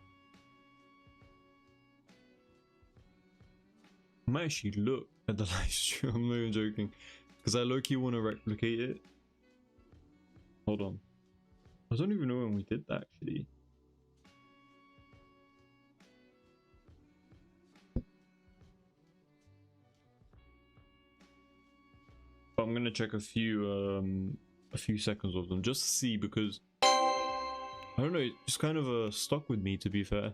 [SPEAKER 1] I might actually look at the live stream. I'm not even joking, because I low-key want to replicate it. Hold on. I don't even know when we did that actually. But I'm gonna check a few seconds of them just to see, because I don't know, it's just kind of stuck with me, to be fair.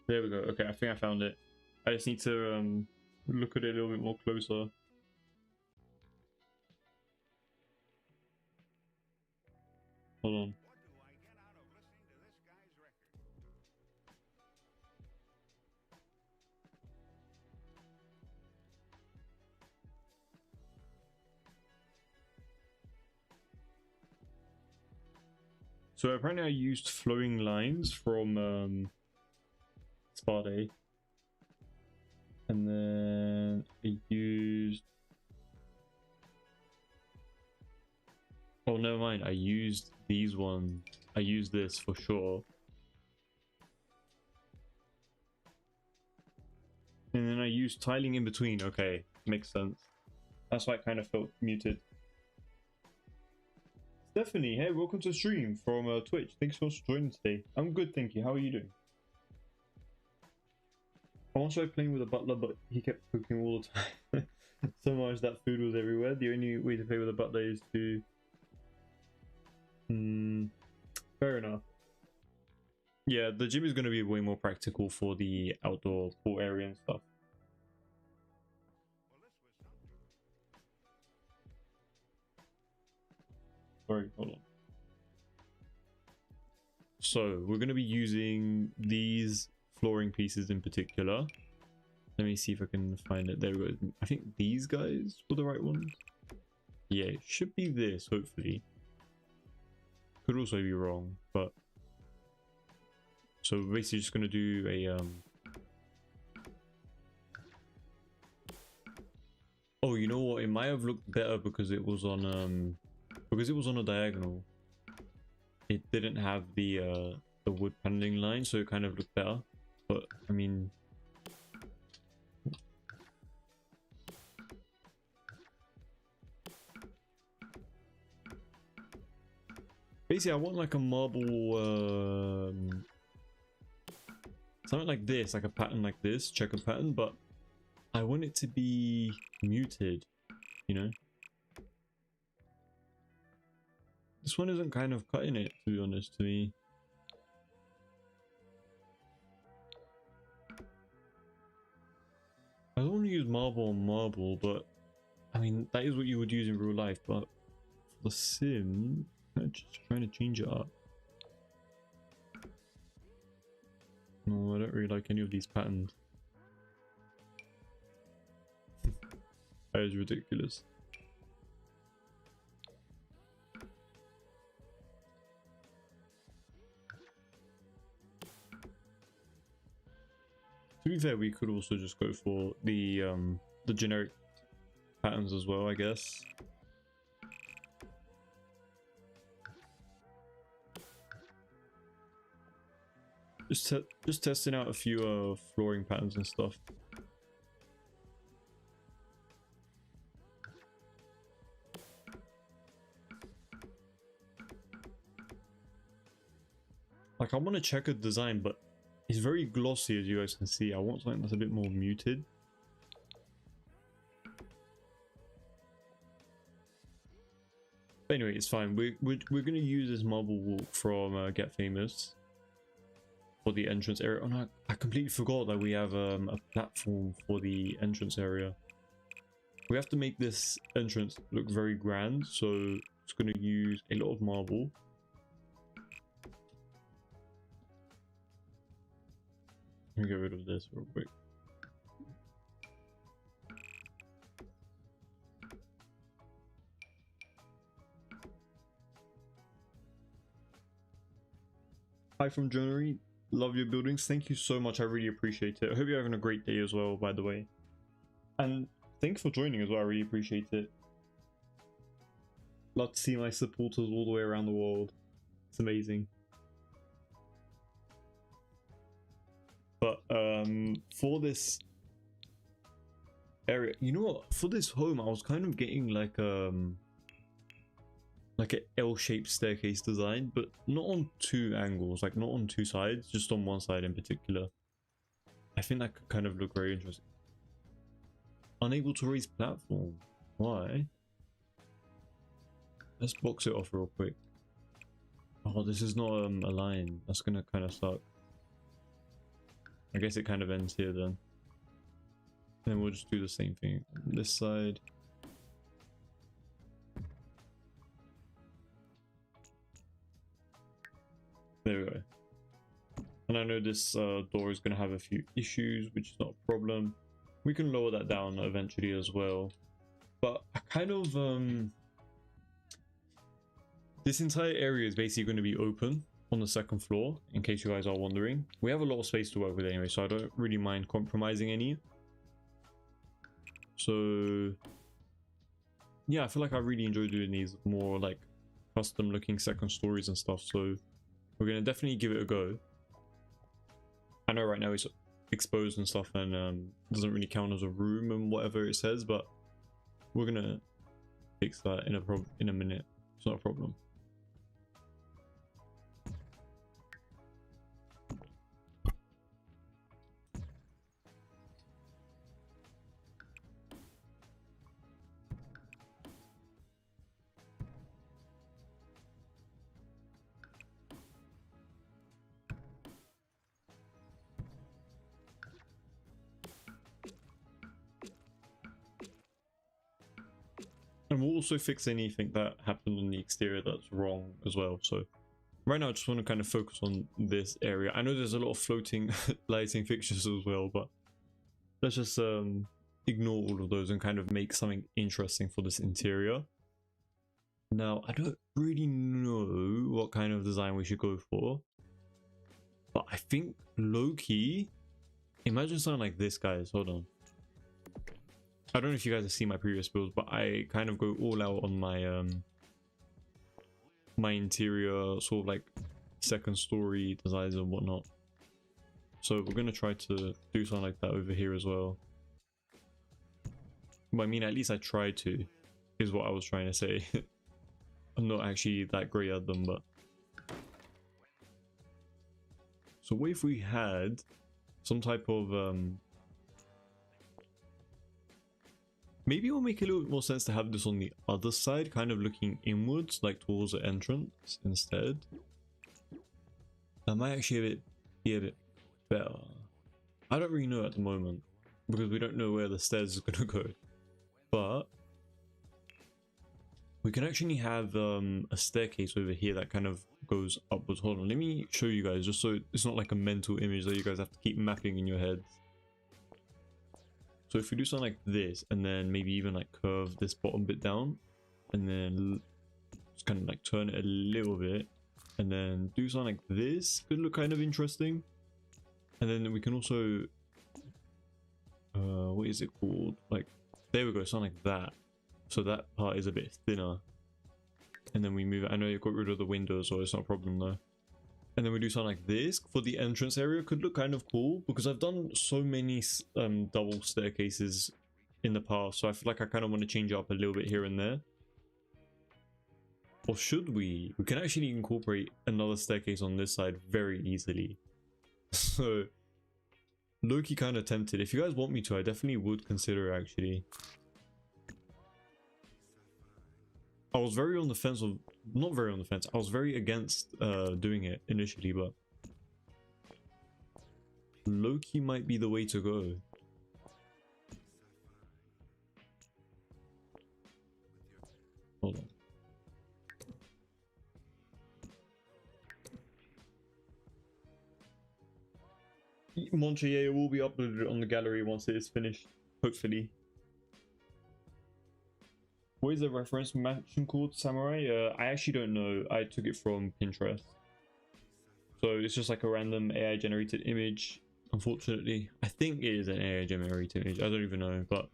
[SPEAKER 1] There we go. Okay, I think I found it. I just need to look at it a little bit more closer. Hold on. So apparently I used flowing lines from Spa-Day. And then I used... Oh, never mind. I used these ones. I used this for sure. And then I used tiling in between. Okay, makes sense. That's why it kind of felt muted. Stephanie, hey, welcome to the stream from Twitch. Thanks so much for joining today. I'm good, thank you. How are you doing? I once tried playing with a butler, but he kept cooking all the time. So much that food was everywhere. The only way to play with a butler is to... fair enough. Yeah, the gym is going to be way more practical for the outdoor pool area and stuff. Sorry, hold on. So we're going to be using these flooring pieces in particular. Let me see if I can find it. There we go. I think these guys were the right ones. Yeah, it should be this, hopefully. Could also be wrong, but... So we're basically just going to do a... Oh, you know what? It might have looked better because it was on a diagonal. It didn't have the wood paneling line, so it kind of looked better. But I mean, basically, I want like a marble, something like this, like a pattern like this, checker pattern. But I want it to be muted, you know. This one isn't kind of cutting it, to be honest, to me. I don't want to use marble on marble, but I mean, that is what you would use in real life, but for the sim, I'm just trying to change it up. No, I don't really like any of these patterns. That is ridiculous. To be fair, we could also just go for the generic patterns as well, I guess. Just testing out a few flooring patterns and stuff. Like, I want a checkered design, but it's very glossy, as you guys can see. I want something that's a bit more muted. But anyway, it's fine. We're gonna use this marble walk from Get Famous for the entrance area. Oh no, I completely forgot that we have a platform for the entrance area. We have to make this entrance look very grand, so it's gonna use a lot of marble. Let me get rid of this real quick. Hi from January. Love your buildings. Thank you so much. I really appreciate it. I hope you're having a great day as well, by the way. And thanks for joining as well. I really appreciate it. Love to see my supporters all the way around the world. It's amazing. But for this area, you know what? For this home, I was kind of getting like an L-shaped staircase design, but not on two angles, like not on two sides, just on one side in particular. I think that could kind of look very interesting. Unable to raise platform. Why? Let's box it off real quick. Oh, this is not a line. That's gonna kind of suck. I guess it kind of ends here then. And then we'll just do the same thing on this side. There we go. And I know this door is going to have a few issues, which is not a problem. We can lower that down eventually as well. But I kind of this entire area is basically going to be open on the second floor, in case you guys are wondering. We have a lot of space to work with anyway, so I don't really mind compromising any. So yeah, I feel like I really enjoy doing these more like custom looking second stories and stuff, so we're gonna definitely give it a go. I know right now it's exposed and stuff and doesn't really count as a room and whatever it says, but we're gonna fix that in a minute. It's not a problem. And we'll also fix anything that happened on the exterior that's wrong as well. So right now I just want to kind of focus on this area. I know there's a lot of floating lighting fixtures as well, but let's just ignore all of those and kind of make something interesting for this interior. Now, I don't really know what kind of design we should go for, but I think low-key, imagine something like this, guys. Hold on. I don't know if you guys have seen my previous builds, but I kind of go all out on my my interior sort of like second story designs and whatnot. So we're gonna try to do something like that over here as well. But I mean, at least I try to, is what I was trying to say. I'm not actually that great at them, but so what if we had some type of maybe it will make a little bit more sense to have this on the other side, kind of looking inwards, like towards the entrance instead. That might actually be a bit better. I don't really know at the moment, because we don't know where the stairs is going to go. But we can actually have a staircase over here that kind of goes upwards. Hold on, let me show you guys, just so it's not like a mental image that you guys have to keep mapping in your heads. So if we do something like this, and then maybe even like curve this bottom bit down, and then just kind of like turn it a little bit, and then do something like this, could look kind of interesting. And then we can also, what is it called? Like, there we go, something like that. So that part is a bit thinner. And then we move it. I know you've got rid of the windows, so it's not a problem though. And then we do something like this for the entrance area. Could look kind of cool, because I've done so many double staircases in the past, so I feel like I kind of want to change it up a little bit here and there. Or should we? We can actually incorporate another staircase on this side very easily. So low-key kind of tempted. If you guys want me to, I definitely would consider it actually. I was very on the fence of, not very on the fence, I was very against doing it initially, but low-key might be the way to go. Hold on. Montre, yeah, it will be uploaded on the gallery once it is finished, hopefully. What is the reference mention called, Samurai? I actually don't know. I took it from Pinterest. So it's just like a random AI generated image, unfortunately. I think it is an AI generated image. I don't even know, but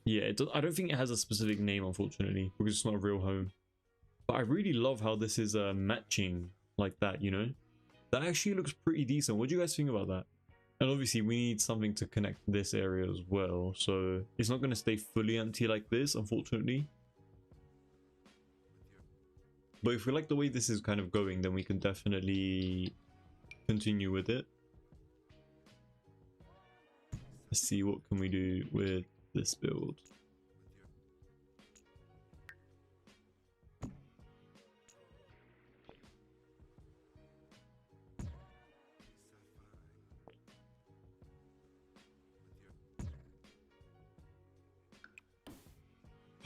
[SPEAKER 1] yeah, I don't think it has a specific name, unfortunately, because it's not a real home. But I really love how this is matching like that, you know? That actually looks pretty decent. What do you guys think about that? And obviously we need something to connect this area as well, so it's not going to stay fully empty like this, unfortunately. But if we like the way this is kind of going, then we can definitely continue with it. Let's see, what can we do with this build?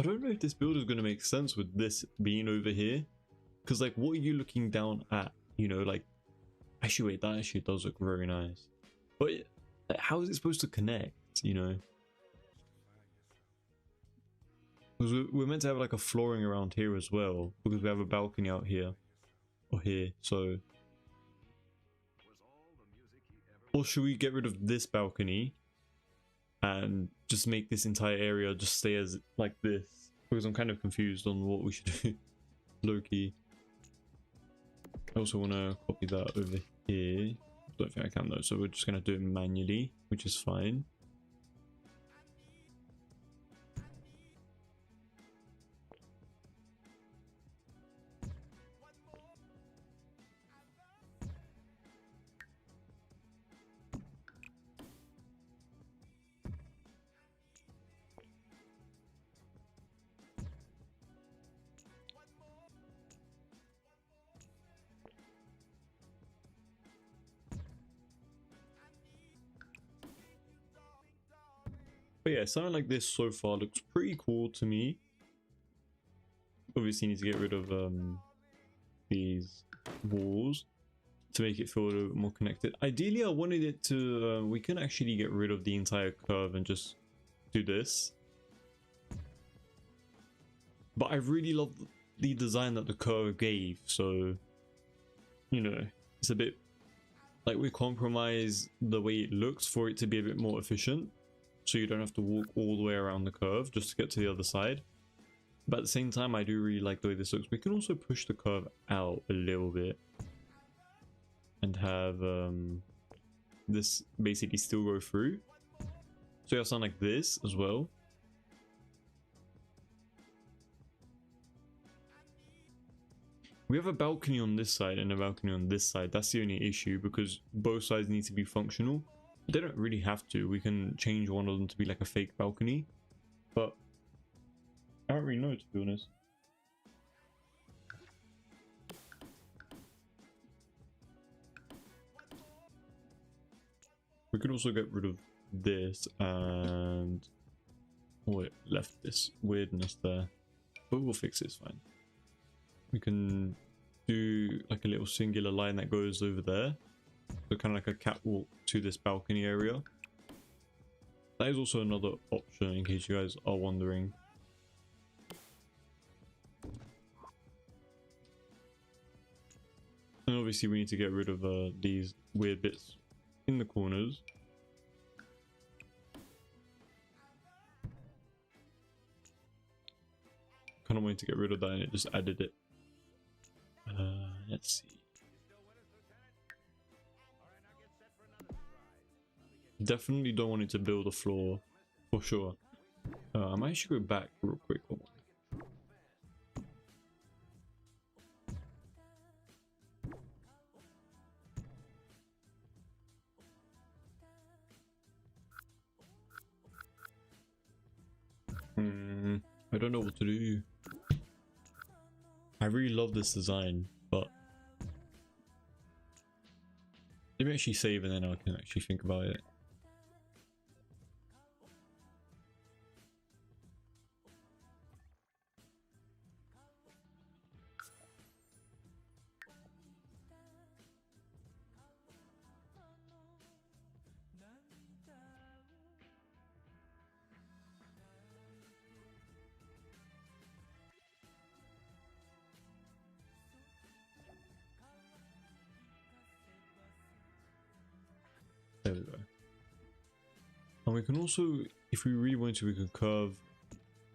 [SPEAKER 1] don't know if this build is going to make sense with this being over here, because like, what are you looking down at? You know, like, actually wait, that actually does look very nice, but like, how is it supposed to connect? You know, because we're meant to have like a flooring around here as well, because we have a balcony out here or here. So, or should we get rid of this balcony and just make this entire area just stay as like this? Because I'm kind of confused on what we should do. Low-key. I also want to copy that over here. Don't think I can though, so we're just going to do it manually, which is fine. But yeah, something like this so far looks pretty cool to me. Obviously need to get rid of these walls to make it feel a little bit more connected. Ideally I wanted it to, we can actually get rid of the entire curve and just do this. But I really love the design that the curve gave, so, you know, it's a bit like we compromise the way it looks for it to be a bit more efficient. So you don't have to walk all the way around the curve just to get to the other side. But at the same time, I do really like the way this looks. We can also push the curve out a little bit and have this basically still go through. So you have something like this as well. We have a balcony on this side and a balcony on this side. That's the only issue, because both sides need to be functional. They don't really have to. We can change one of them to be like a fake balcony, but I don't really know, to be honest. We could also get rid of this and it left this weirdness there, but we'll fix it, it's fine. We can do like a little singular line that goes over there, so kind of like a catwalk to this balcony area. That is also another option in case you guys are wondering. And obviously we need to get rid of these weird bits in the corners. Kind of wanted to get rid of that and it just added it. Let's see. Definitely don't want it to build a floor for sure. I might actually go back real quick. I don't know what to do. I really love this design, but let me actually save and then I can actually think about it. There we go. And we can also, if we really want to, we can curve.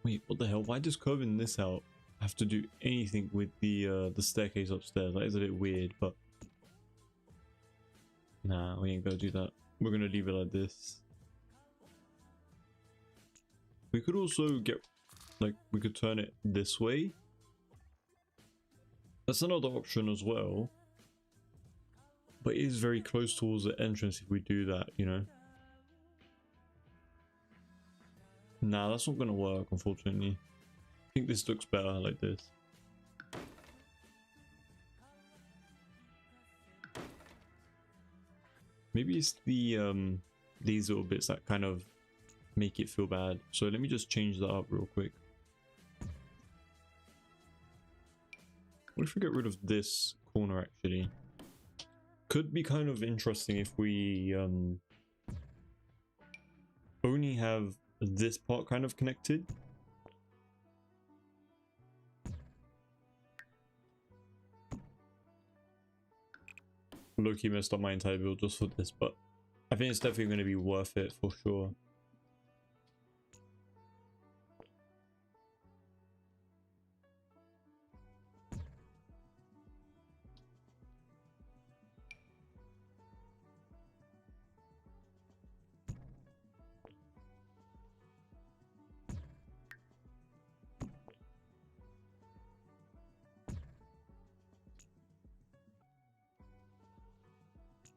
[SPEAKER 1] Wait, what the hell? Why does curving this out have to do anything with the staircase upstairs? That is a bit weird, but nah, we ain't gonna do that. We're gonna leave it like this. We could also get, like, we could turn it this way. That's another option as well. But it is very close towards the entrance if we do that, you know. Nah, that's not gonna work, unfortunately. I think this looks better like this. Maybe it's the these little bits that kind of make it feel bad. So let me just change that up real quick. What if we get rid of this corner actually? Could be kind of interesting if we only have this part kind of connected. Low-key messed up my entire build just for this, but I think it's definitely going to be worth it for sure.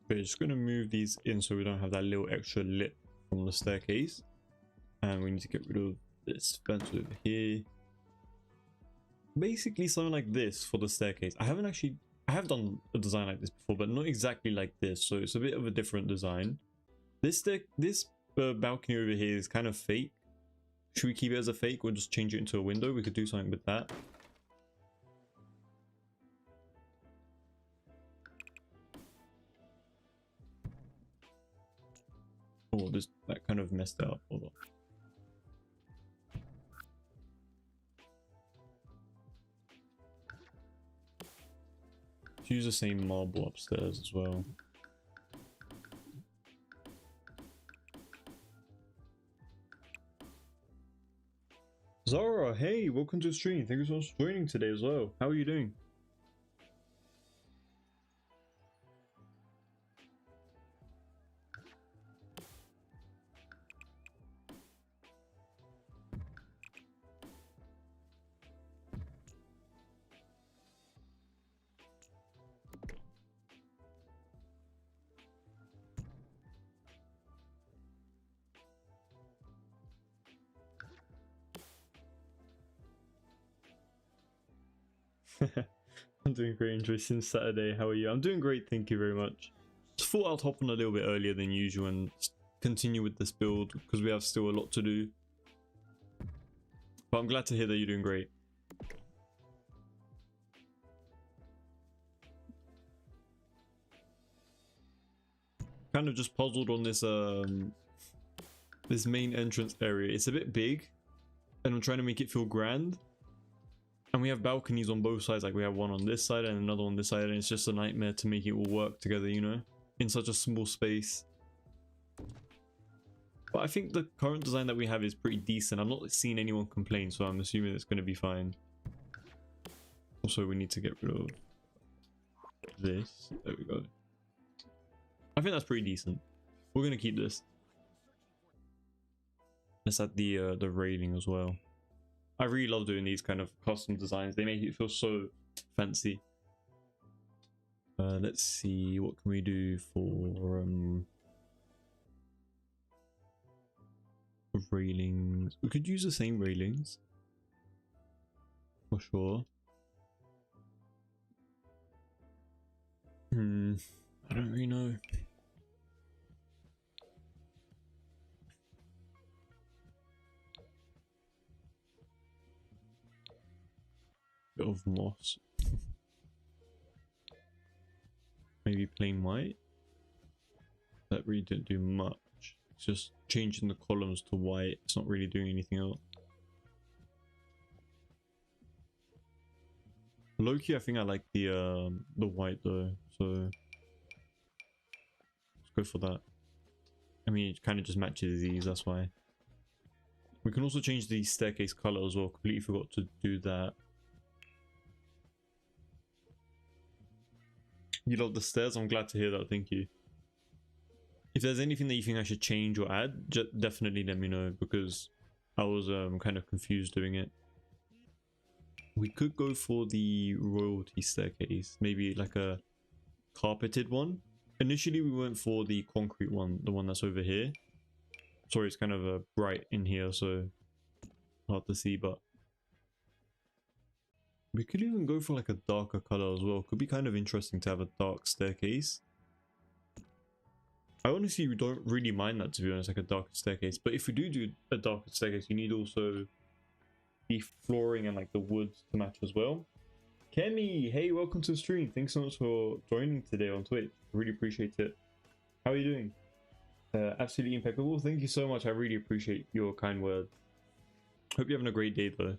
[SPEAKER 1] We're just going to move these in so we don't have that little extra lip from the staircase. And we need to get rid of this fence over here. Basically something like this for the staircase. I have done a design like this before, but not exactly like this. So it's a bit of a different design. This balcony over here is kind of fake. Should we keep it as a fake or just change it into a window? We could do something with that. Oh, that kind of messed it up. Hold on. Let's use the same marble upstairs as well. Zara, hey, welcome to the stream. Thank you so much for joining today as well. How are you doing? I'm doing great, Andrew, since Saturday. How are you? I'm doing great, thank you very much. Just thought I'd hop on a little bit earlier than usual and continue with this build because we have still a lot to do. But I'm glad to hear that you're doing great. Kind of just puzzled on this this main entrance area. It's a bit big and I'm trying to make it feel grand. And we have balconies on both sides, like we have one on this side and another on this side, and it's just a nightmare to make it all work together, you know, in such a small space. But I think the current design that we have is pretty decent. I'm not seeing anyone complain, so I'm assuming it's going to be fine. Also, we need to get rid of this. There we go. I think that's pretty decent. We're going to keep this. Let's add the railing as well. I really love doing these kind of custom designs. They make it feel so fancy. Let's see, what can we do for railings? We could use the same railings for sure. I don't really know. Bit of moss. Maybe plain white. That really didn't do much. It's just changing the columns to white. It's not really doing anything else. Low-key, I think I like the white though, so let's go for that. I mean, it kind of just matches these, that's why. We can also change the staircase color as well. Completely forgot to do that. You love the stairs? I'm glad to hear that, thank you. If there's anything that you think I should change or add, definitely let me know, because I was kind of confused doing it. We could go for the royalty staircase, maybe like a carpeted one. Initially we went for the concrete one, the one that's over here. Sorry, it's kind of bright in here, so hard to see, but we could even go for like a darker color as well. Could be kind of interesting to have a dark staircase. I honestly don't really mind that, to be honest, like a darker staircase. But if we do a darker staircase, you need also the flooring and like the wood to match as well. Kemi, hey, welcome to the stream. Thanks so much for joining today on Twitch. Really appreciate it. How are you doing? Absolutely impeccable. Thank you so much. I really appreciate your kind words. Hope you're having a great day though.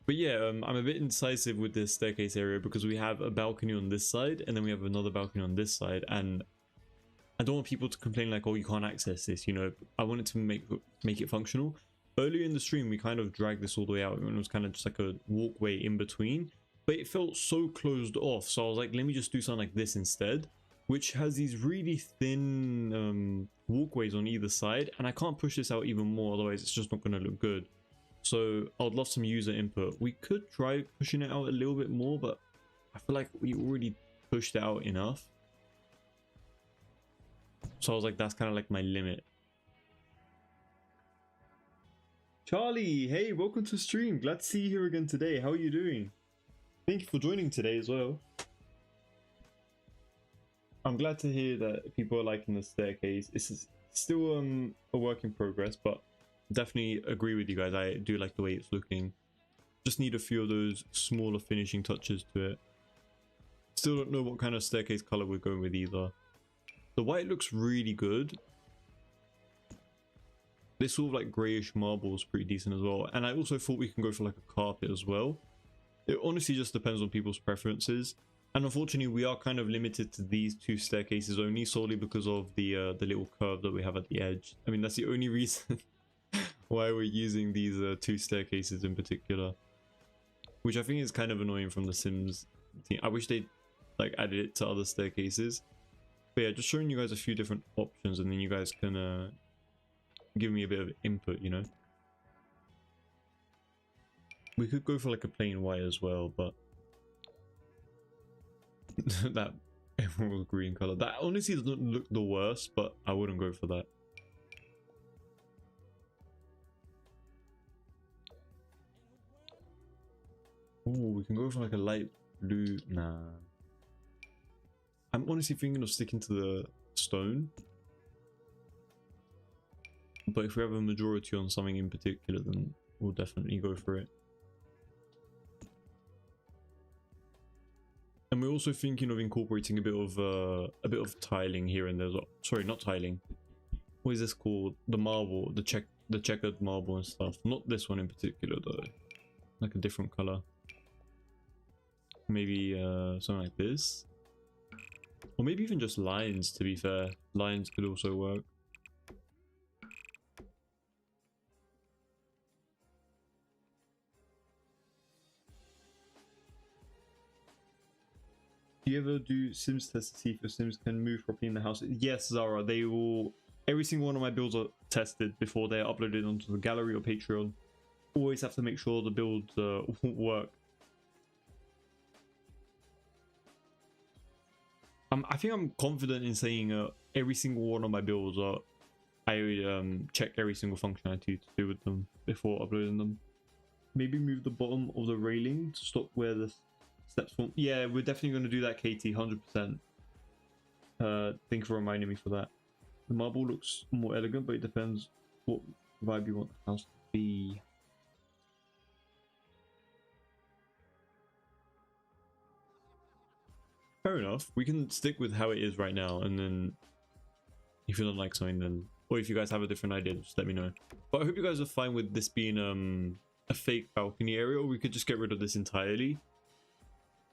[SPEAKER 1] But yeah, I'm a bit indecisive with this staircase area because we have a balcony on this side and then we have another balcony on this side, and I don't want people to complain like, oh, you can't access this, you know. I wanted to make it functional. Earlier in the stream, we kind of dragged this all the way out and it was kind of just like a walkway in between, but it felt so closed off. So I was like, let me just do something like this instead, which has these really thin walkways on either side, and I can't push this out even more, otherwise it's just not going to look good. So I'd love some user input. We could try pushing it out a little bit more, but I feel like we already pushed it out enough. So I was like, that's kind of like my limit. Charlie, hey, welcome to stream. Glad to see you here again today. How are you doing? Thank you for joining today as well. I'm glad to hear that people are liking the staircase. This is still a work in progress, but definitely agree with you guys. I do like the way it's looking. Just need a few of those smaller finishing touches to it. Still don't know what kind of staircase color we're going with either. The white looks really good. This sort of like grayish marble is pretty decent as well. And I also thought we can go for like a carpet as well. It honestly just depends on people's preferences. And unfortunately, we are kind of limited to these two staircases only, solely because of the little curve that we have at the edge. I mean, that's the only reason why we're using these two staircases in particular, which I think is kind of annoying from the Sims team. I wish they like added it to other staircases. But yeah, just showing you guys a few different options, and then you guys can give me a bit of input, you know. We could go for like a plain white as well, but that emerald green color, that honestly doesn't look the worst, but I wouldn't go for that. Oh, we can go for like a light blue. Nah, I'm honestly thinking of sticking to the stone, but if we have a majority on something in particular, then we'll definitely go for it. And we're also thinking of incorporating a bit of tiling here and there. Sorry, not tiling. What is this called? The marble, the checkered marble and stuff. Not this one in particular though. Like a different color. Maybe something like this, or maybe even just lines. To be fair, lines could also work. Do you ever do Sims tests to see if your Sims can move properly in the house? Yes, Zara, they will. Every single one of my builds are tested before they're uploaded onto the gallery or Patreon. Always have to make sure the builds work. I think I'm confident in saying every single one of my builds are. I check every single functionality to do with them before uploading them. Maybe move the bottom of the railing to stop where the steps from. Yeah, we're definitely going to do that, Katie, 100%. Thank you for reminding me for that. The marble looks more elegant, but it depends what vibe you want the house to be. Fair enough. We can stick with how it is right now, and then if you don't like something, then, or if you guys have a different idea, just let me know. But I hope you guys are fine with this being a fake balcony area, or we could just get rid of this entirely,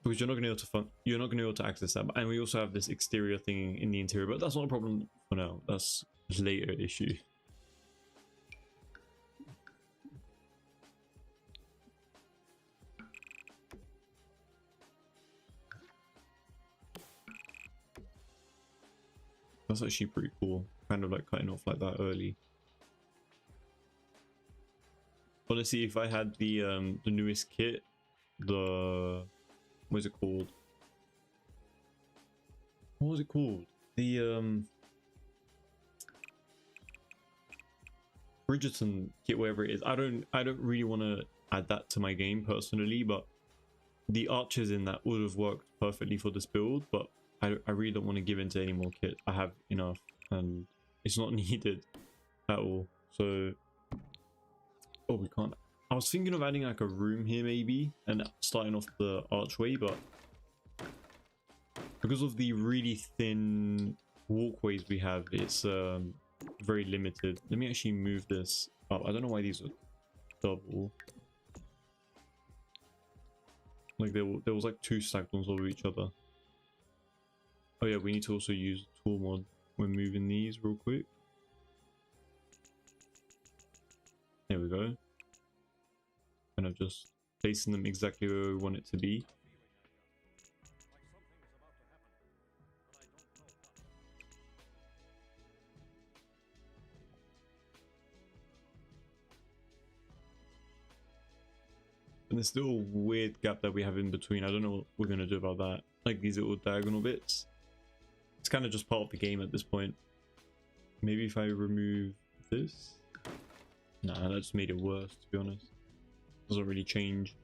[SPEAKER 1] because you're not going to be able to access that. And we also have this exterior thing in the interior, but that's not a problem for now. That's a later issue. That's actually pretty cool. Kind of like cutting off like that early. Honestly, if I had the newest kit, the what is it called? What was it called? The Bridgerton kit, whatever it is. I don't really want to add that to my game personally, but the archers in that would have worked perfectly for this build, but I really don't want to give into any more kit. I have enough and it's not needed at all. So, oh, we can't. I was thinking of adding like a room here maybe and starting off the archway, but because of the really thin walkways we have, it's very limited. Let me actually move this up. I don't know why these are double. Like there was like two stacked ones over each other. Oh yeah, we need to also use tool mod when moving these real quick. There we go. Kind of just placing them exactly where we want it to be. And this little weird gap that we have in between, I don't know what we're going to do about that. Like these little diagonal bits. It's kind of just part of the game at this point. Maybe if I remove this? Nah, that just made it worse, to be honest. Doesn't really change.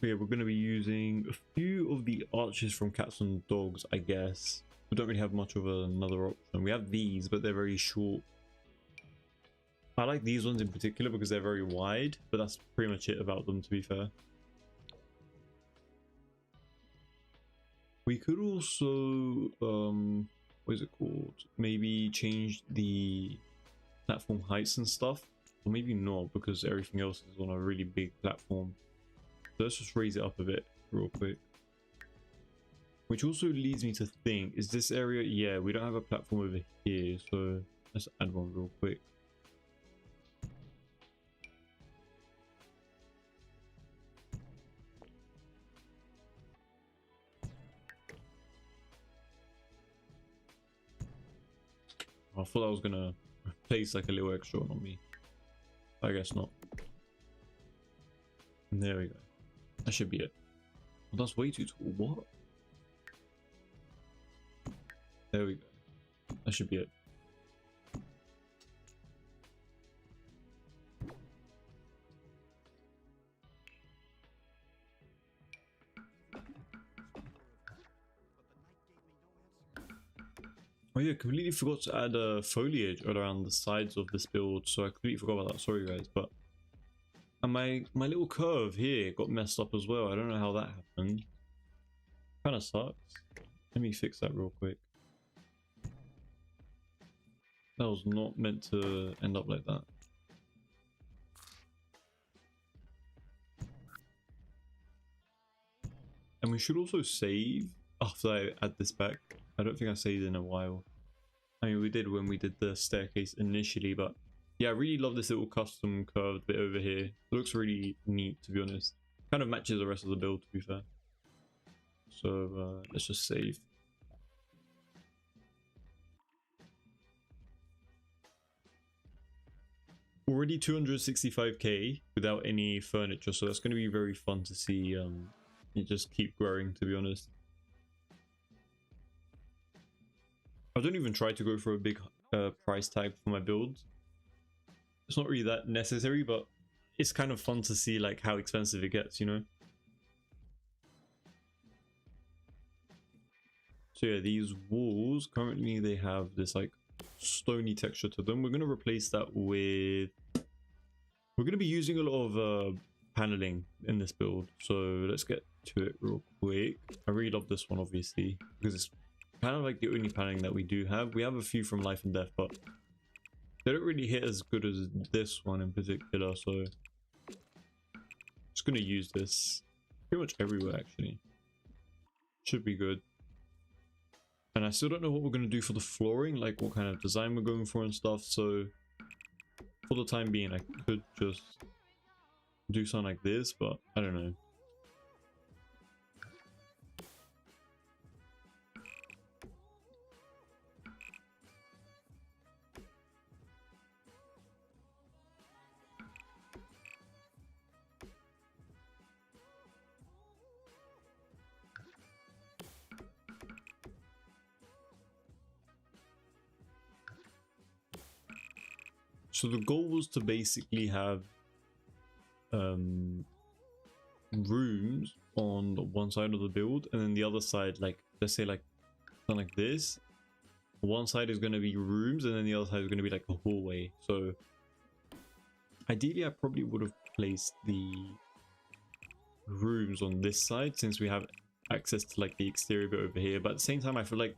[SPEAKER 1] But yeah, we're going to be using a few of the arches from Cats and Dogs, I guess. We don't really have much of another option. We have these, but they're very short. I like these ones in particular because they're very wide, but that's pretty much it about them, to be fair. We could also, what is it called? Maybe change the platform heights and stuff. Or maybe not, because everything else is on a really big platform. So let's just raise it up a bit real quick. Which also leads me to think, is this area, yeah, we don't have a platform over here, so let's add one real quick. I thought I was gonna place like a little extra one on me. I guess not. And there we go. That should be it. Well, that's way too tall. What? There we go. That should be it. Oh yeah, completely forgot to add foliage around the sides of this build, so I completely forgot about that. Sorry guys, but and my little curve here got messed up as well. I don't know how that happened. Kind of sucks. Let me fix that real quick. That was not meant to end up like that. And we should also save after I add this back. I don't think I saved in a while. I mean, we did when we did the staircase initially, but yeah, I really love this little custom curved bit over here. It looks really neat, to be honest. Kind of matches the rest of the build, to be fair. So let's just save. Already 265k without any furniture, so that's going to be very fun to see it just keep growing, to be honest. I don't even try to go for a big price tag for my builds. It's not really that necessary, but it's kind of fun to see like how expensive it gets, you know? So yeah, these walls, currently they have this like stony texture to them. We're going to replace that with... We're going to be using a lot of paneling in this build, so let's get to it real quick. I really love this one, obviously, because it's kind of like the only paneling that we do have. We have a few from Life and Death, but they don't really hit as good as this one in particular, so just going to use this pretty much everywhere, actually. Should be good. And I still don't know what we're going to do for the flooring, like what kind of design we're going for and stuff, so for the time being I could just do something like this, but I don't know. So the goal was to basically have rooms on one side of the build, and then the other side like let's say like something like this. One side is going to be rooms, and then the other side is going to be like a hallway. So ideally, I probably would have placed the rooms on this side since we have access to like the exterior bit over here. But at the same time, I feel like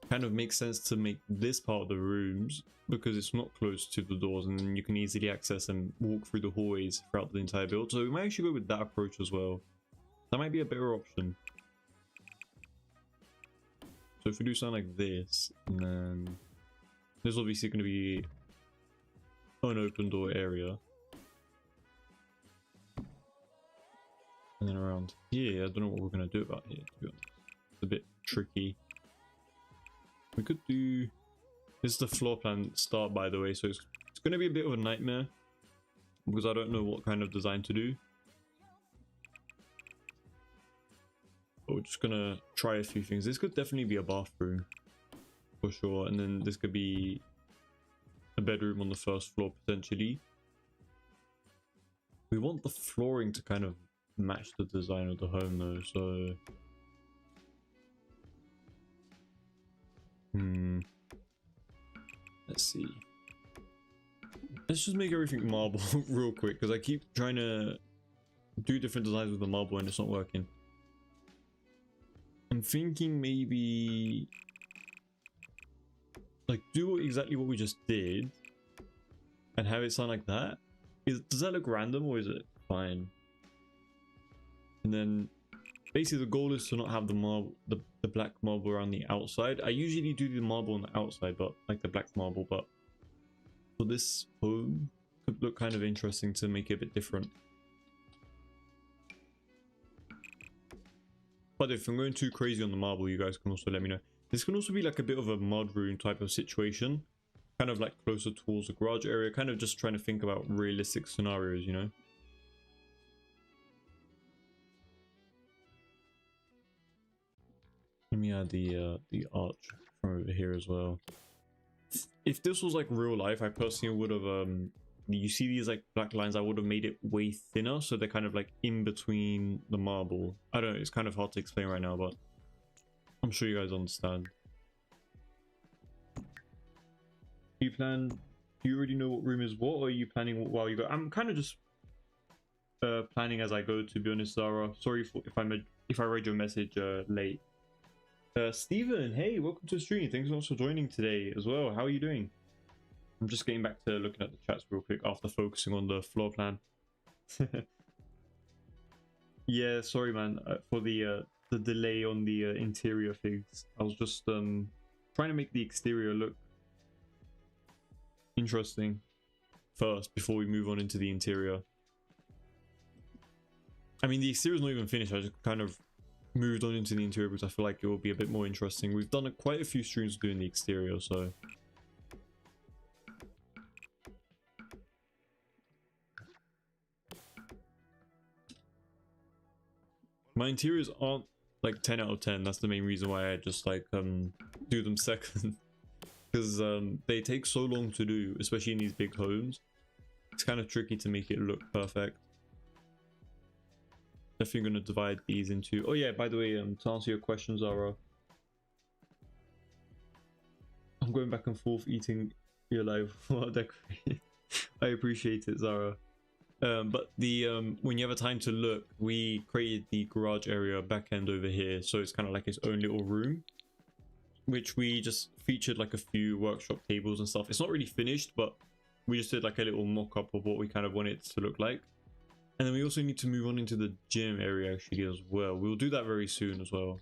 [SPEAKER 1] it kind of makes sense to make this part of the rooms because it's not close to the doors, and then you can easily access and walk through the hallways throughout the entire build. So we might actually go with that approach as well. That might be a better option. So if we do something like this, and then there's obviously going to be an open door area. And then around here, I don't know what we're going to do about here, to be honest. It's a bit tricky. We could do... This is the floor plan start, by the way, so it's going to be a bit of a nightmare. Because I don't know what kind of design to do. But we're just going to try a few things. This could definitely be a bathroom, for sure. And then this could be a bedroom on the first floor, potentially. We want the flooring to kind of match the design of the home though, so let's see. Let's just make everything marble real quick because I keep trying to do different designs with the marble and it's not working. I'm thinking maybe like do exactly what we just did and have it sound like that. Does that look random or is it fine? And then basically the goal is to not have the marble, the black marble around the outside. I usually do the marble on the outside, but like the black marble, but for this home could look kind of interesting to make it a bit different. But if I'm going too crazy on the marble, you guys can also let me know. This can also be like a bit of a mud room type of situation, kind of like closer towards the garage area, kind of just trying to think about realistic scenarios, you know. Let me add the arch from over here as well. If this was like real life, I personally would have you see these like black lines, I would have made it way thinner so they're kind of like in between the marble. I don't know, it's kind of hard to explain right now, but I'm sure you guys understand. Do you already know what room is what, or are you planning while you go? I'm kind of just planning as I go, to be honest, Zara. Sorry if I read your message late. Steven, hey, welcome to the stream. Thanks so much for joining today as well. How are you doing? I'm just getting back to looking at the chats real quick after focusing on the floor plan. Yeah, sorry man for the delay on the interior things. I was just trying to make the exterior look interesting first before we move on into the interior. I mean, the exterior is not even finished. I just kind of moved on into the interior because I feel like it will be a bit more interesting. We've done quite a few streams doing the exterior, so my interiors aren't like 10 out of 10. That's the main reason why I just like do them second, because they take so long to do, especially in these big homes. It's kind of tricky to make it look perfect. Definitely going to divide these into... Oh yeah, by the way, to answer your question, Zara, I'm going back and forth eating your live while decorating. I appreciate it, Zara. But the when you have a time to look, we created the garage area back end over here, so it's kind of like its own little room, which we just featured like a few workshop tables and stuff. It's not really finished, but we just did like a little mock-up of what we kind of want it to look like. And then we also need to move on into the gym area actually as well. We'll do that very soon as well.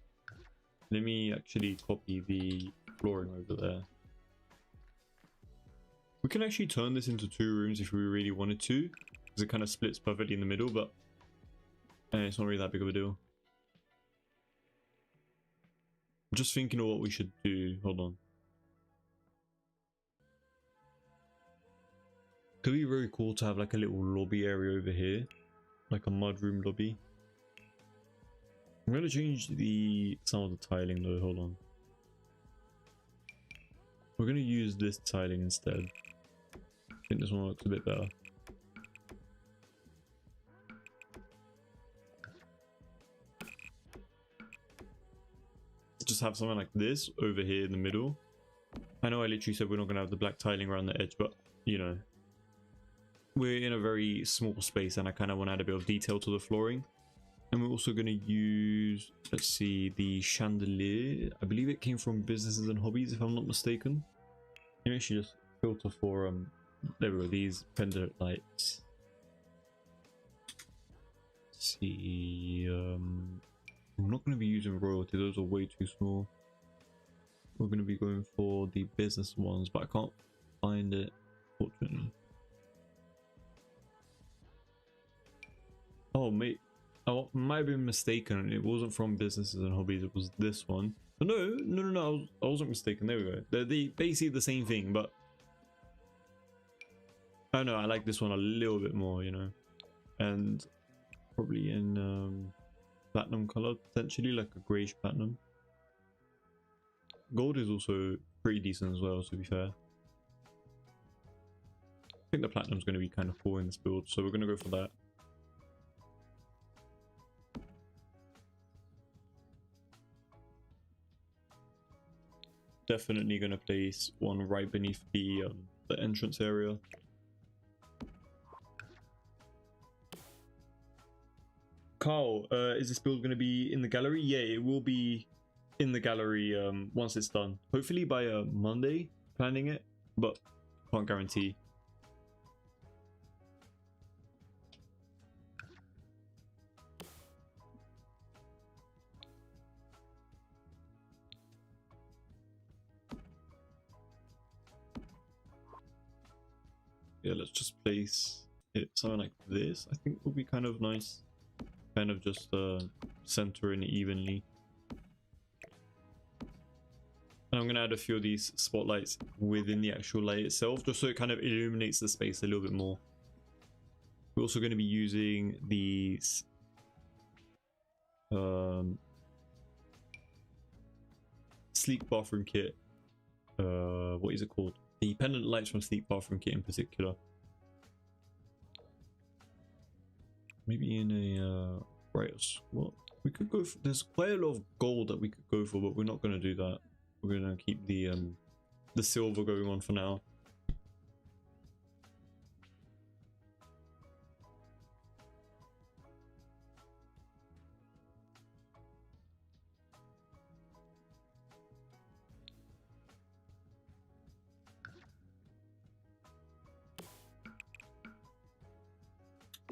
[SPEAKER 1] Let me actually copy the flooring over there. We can actually turn this into 2 rooms if we really wanted to, because it kind of splits perfectly in the middle, but it's not really that big of a deal. I'm just thinking of what we should do. Hold on. Could be very cool to have like a little lobby area over here, like a mudroom lobby. I'm going to change some of the tiling though. Hold on. We're going to use this tiling instead. I think this one looks a bit better. Just have something like this over here in the middle. I know I literally said we're not going to have the black tiling around the edge, but you know, we're in a very small space and I kind of want to add a bit of detail to the flooring. And we're also going to use, let's see, the chandelier. I believe it came from Businesses and Hobbies, if I'm not mistaken. You actually just filter for there we go, these pendant lights. Let's see, I'm not going to be using royalty, those are way too small. We're going to be going for the business ones, but I can't find it, fortunately. Oh mate, I might have been mistaken. It wasn't from Businesses and Hobbies, it was this one. But no, I wasn't mistaken. There we go. They're basically the same thing, but I don't know, I like this one a little bit more, you know. And probably in platinum color, potentially like a greyish platinum. Gold is also pretty decent as well, to be fair. I think the platinum's going to be kind of cool in this build, so we're going to go for that. Definitely going to place one right beneath the entrance area. Carl, is this build going to be in the gallery? Yeah, it will be in the gallery once it's done. Hopefully by Monday, planning it, but can't guarantee. Yeah, let's just place it something like this. I think will be kind of nice. Kind of just centering it evenly. And I'm going to add a few of these spotlights within the actual light itself, just so it kind of illuminates the space a little bit more. We're also going to be using these Sleek Bathroom Kit. What is it called? The pendant lights from Sleek Bathroom Kit in particular. Maybe in a what we could go for. There's quite a lot of gold that we could go for, but we're not going to do that. We're going to keep the silver going on for now.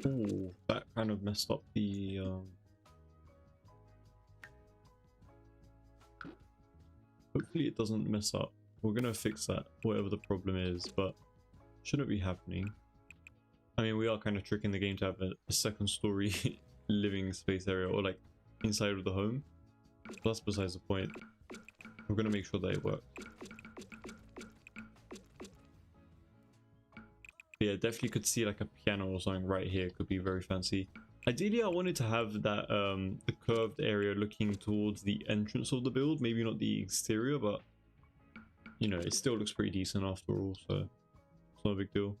[SPEAKER 1] Oh, that kind of messed up the hopefully it doesn't mess up. We're gonna fix that, whatever the problem is, but shouldn't be happening. I mean, we are kind of tricking the game to have a second story living space area, or like inside of the home. But that's besides the point. We're gonna make sure that it works. But yeah, definitely could see like a piano or something right here. Could be very fancy. Ideally, I wanted to have that the curved area looking towards the entrance of the build. Maybe not the exterior, but you know, it still looks pretty decent after all, so it's not a big deal.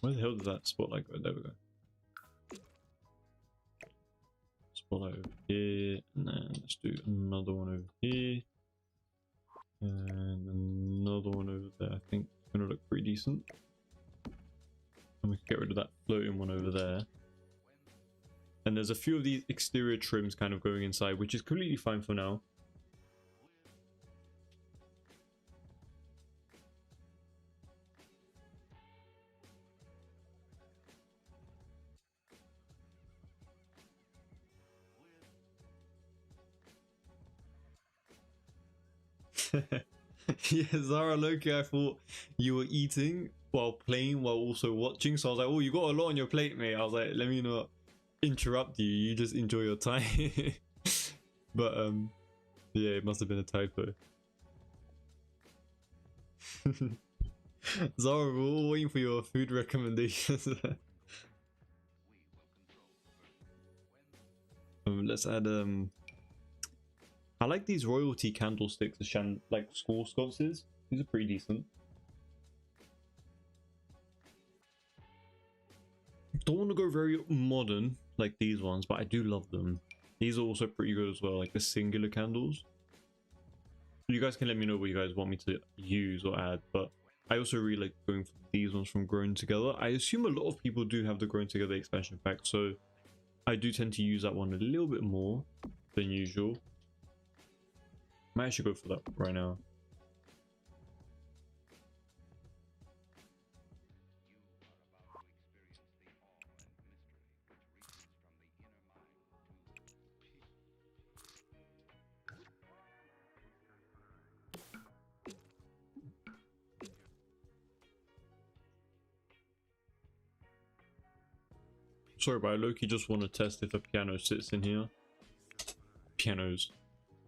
[SPEAKER 1] Where the hell did that spotlight go? There we go. Spotlight over here, and then let's do another one over here, and another one over there. I think it's gonna look pretty decent. And we can get rid of that floating one over there. And there's a few of these exterior trims kind of going inside, which is completely fine for now. Yeah, Zara Loki, I thought you were eating while playing while also watching, so I was like, oh, you got a lot on your plate, mate. I was like, let me not interrupt you, you just enjoy your time. But yeah, it must have been a typo. Zara, we're all waiting for your food recommendations. Let's add I like these royalty candlesticks, like school sconces. These are pretty decent. Don't want to go very modern like these ones, but I do love them. These are also pretty good as well, like the singular candles. You guys can let me know what you guys want me to use or add, but I also really like going for these ones from Grown Together. I assume a lot of people do have the Grown Together expansion pack, so I do tend to use that one a little bit more than usual. Might actually go for that right now. Sorry, but I low-key just want to test if a piano sits in here. Pianos.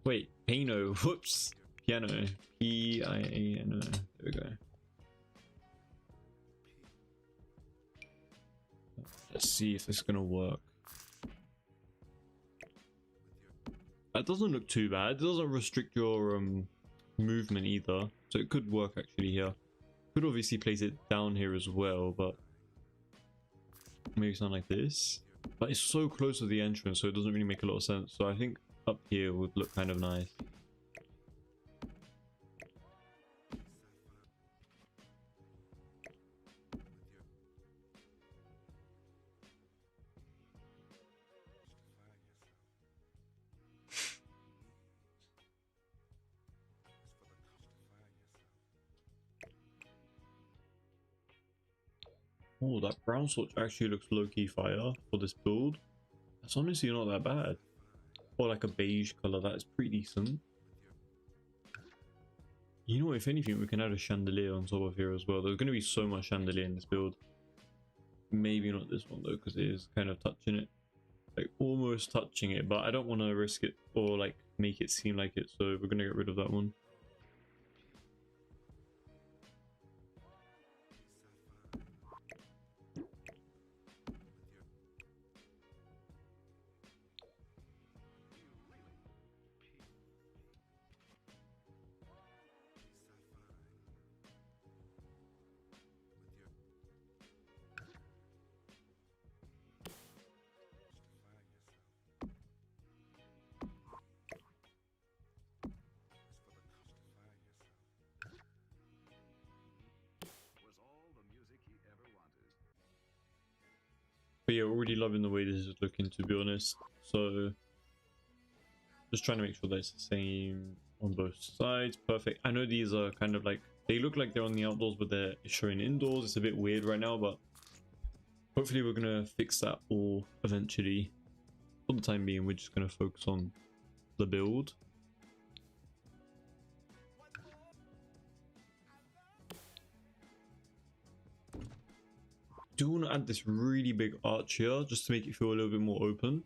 [SPEAKER 1] Wait, piano. Whoops. Piano. P-I-A-N-O. There we go. Let's see if this is gonna work. That doesn't look too bad. It doesn't restrict your movement either, so it could work actually here. Could obviously place it down here as well, but maybe something like this. But it's so close to the entrance, so it doesn't really make a lot of sense. So I think up here would look kind of nice. Oh, that brown swatch actually looks low-key fire for this build. That's honestly not that bad. Or like a beige color, that is pretty decent. You know, if anything, we can add a chandelier on top of here as well. There's going to be so much chandelier in this build. Maybe not this one though, because it is kind of touching it. Like almost touching it, but I don't want to risk it or like make it seem like it, so we're going to get rid of that one. But yeah, already loving the way this is looking, to be honest. So just trying to make sure that it's the same on both sides. Perfect. I know these are kind of like, they look like they're on the outdoors, but they're showing indoors. It's a bit weird right now, but hopefully we're gonna fix that all eventually. For the time being, we're just gonna focus on the build. Do want to add this really big arch here just to make it feel a little bit more open.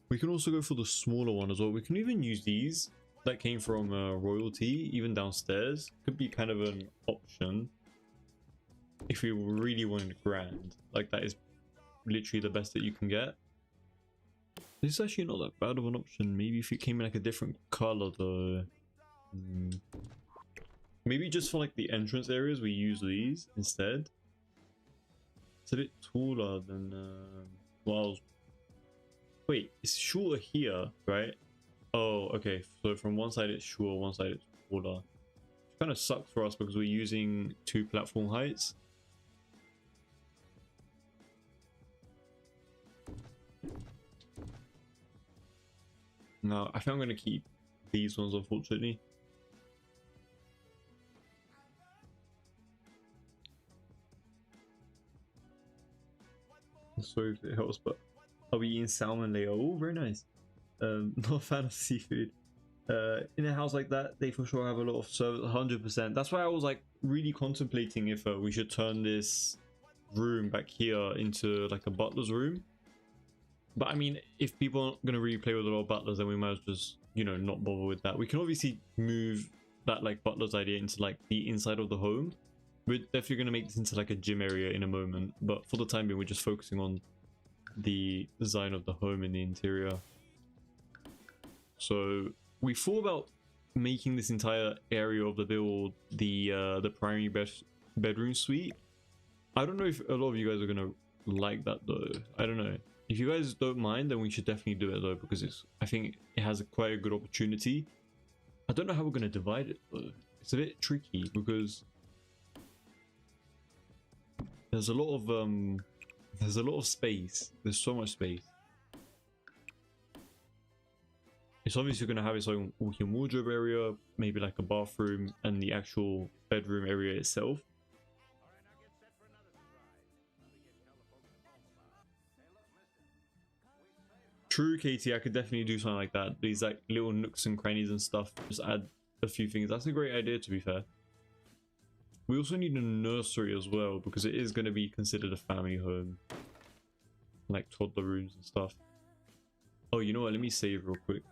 [SPEAKER 1] We can also go for the smaller one as well. We can even use these that came from Royalty, even downstairs. Could be kind of an option if we really wanted grand. Like that is literally the best that you can get. This is actually not that bad of an option. Maybe if it came in like a different color though. Maybe just for like the entrance areas we use these instead. It's a bit taller than well, wait, it's shorter here, right? Oh, okay, so from one side it's shorter, one side it's taller. It kind of sucks for us because we're using 2 platform heights. No, I think I'm going to keep these ones, unfortunately. Sorry if it helps, but I'll be eating salmon later. Oh, very nice. Not a fan of seafood. In a house like that, they for sure have a lot of service, 100%. That's why I was like really contemplating if we should turn this room back here into like a butler's room. But I mean, if people aren't going to really play with a lot of butlers, then we might as well just, you know, not bother with that. We can obviously move that like butler's idea into like the inside of the home. We're definitely going to make this into like a gym area in a moment. But for the time being, we're just focusing on the design of the home in the interior. So we thought about making this entire area of the build the primary bedroom suite. I don't know if a lot of you guys are going to like that though. I don't know. If you guys don't mind, then we should definitely do it though, because I think it has quite a good opportunity. I don't know how we're going to divide it though. It's a bit tricky because there's a lot of space. There's so much space. It's obviously going to have its own walk-in wardrobe area, maybe like a bathroom and the actual bedroom area itself. True, Katie, I could definitely do something like that. These like little nooks and crannies and stuff. Just add a few things. That's a great idea, to be fair. We also need a nursery as well, because it is going to be considered a family home. Like toddler rooms and stuff. Oh, you know what? Let me save real quick.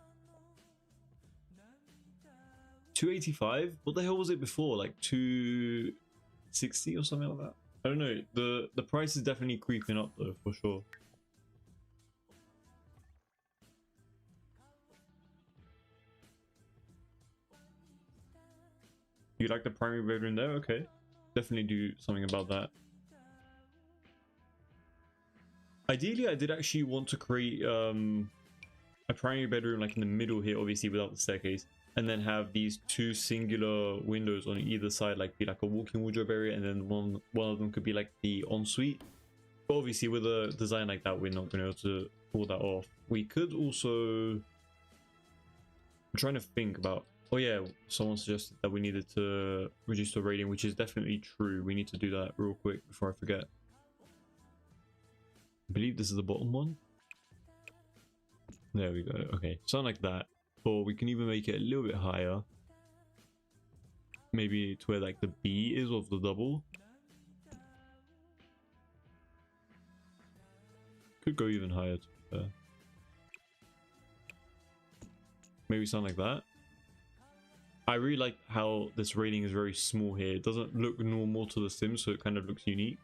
[SPEAKER 1] 285? What the hell was it before? Like 260 or something like that? I don't know. The price is definitely creeping up though, for sure. You like the primary bedroom there? Okay. Definitely do something about that. Ideally, I did actually want to create a primary bedroom like in the middle here, obviously without the staircase, and then have these two singular windows on either side, like be like a walk-in wardrobe area, and then one of them could be like the ensuite. But obviously with a design like that, we're not going to be able to pull that off. We could also... I'm trying to think about... Oh yeah, someone suggested that we needed to reduce the rating, which is definitely true. We need to do that real quick before I forget. I believe this is the bottom one. There we go. Okay, something like that. Or we can even make it a little bit higher. Maybe to where like the B is of the double. Could go even higher to be fair. Maybe something like that. I really like how this rating is very small here. It doesn't look normal to the Sims, so it kind of looks unique.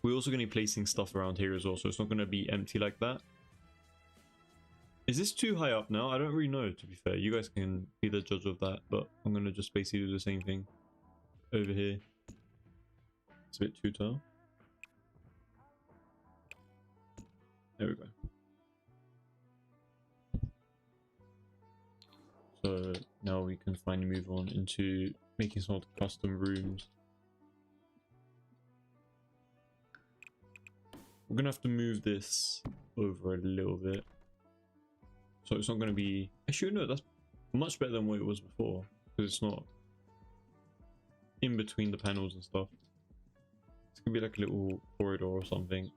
[SPEAKER 1] We're also going to be placing stuff around here as well, so it's not going to be empty like that. Is this too high up now? I don't really know, to be fair. You guys can be the judge of that, but I'm going to just basically do the same thing over here. It's a bit too tall. There we go. So now we can finally move on into making some of the custom rooms. We're gonna have to move this over a little bit, so it's not gonna be... Actually, no, that's much better than what it was before, because it's not in between the panels and stuff. It's gonna be like a little corridor or something.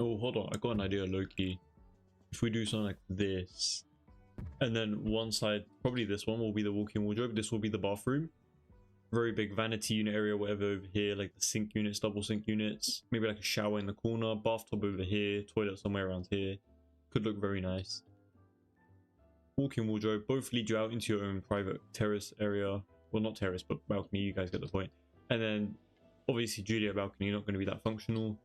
[SPEAKER 1] Oh, hold on, I got an idea, Loki. If we do something like this, and then one side, probably this one, will be the walk-in wardrobe, this will be the bathroom. Very big vanity unit area, whatever over here, like the sink units, double sink units, maybe like a shower in the corner, bathtub over here, toilet somewhere around here. Could look very nice. Walk-in wardrobe, both lead you out into your own private terrace area. Well, not terrace, but balcony, you guys get the point. And then, obviously, Juliet balcony, not going to be that functional.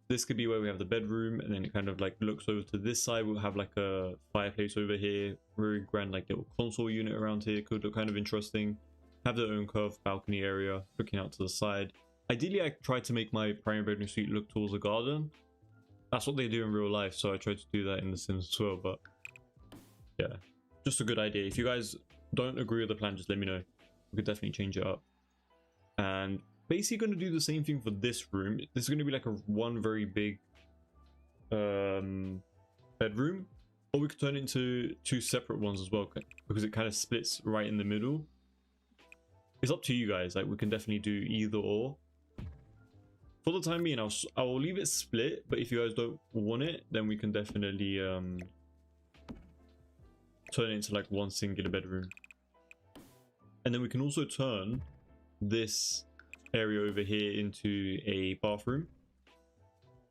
[SPEAKER 1] This could be where we have the bedroom, and then it kind of like looks over to this side. We'll have like a fireplace over here, very grand like little console unit around here. Could look kind of interesting. Have their own curved balcony area looking out to the side. Ideally, I tried to make my primary bedroom suite look towards a garden. That's what they do in real life, so I tried to do that in The Sims as well. But yeah, just a good idea. If you guys don't agree with the plan, just let me know. We could definitely change it up. And basically going to do the same thing for this room. This is going to be like one very big bedroom, or we could turn it into two separate ones as well, because it kind of splits right in the middle. It's up to you guys. Like, we can definitely do either or. For the time being, I will leave it split, but if you guys don't want it, then we can definitely turn it into like one singular bedroom. And then we can also turn this area over here into a bathroom.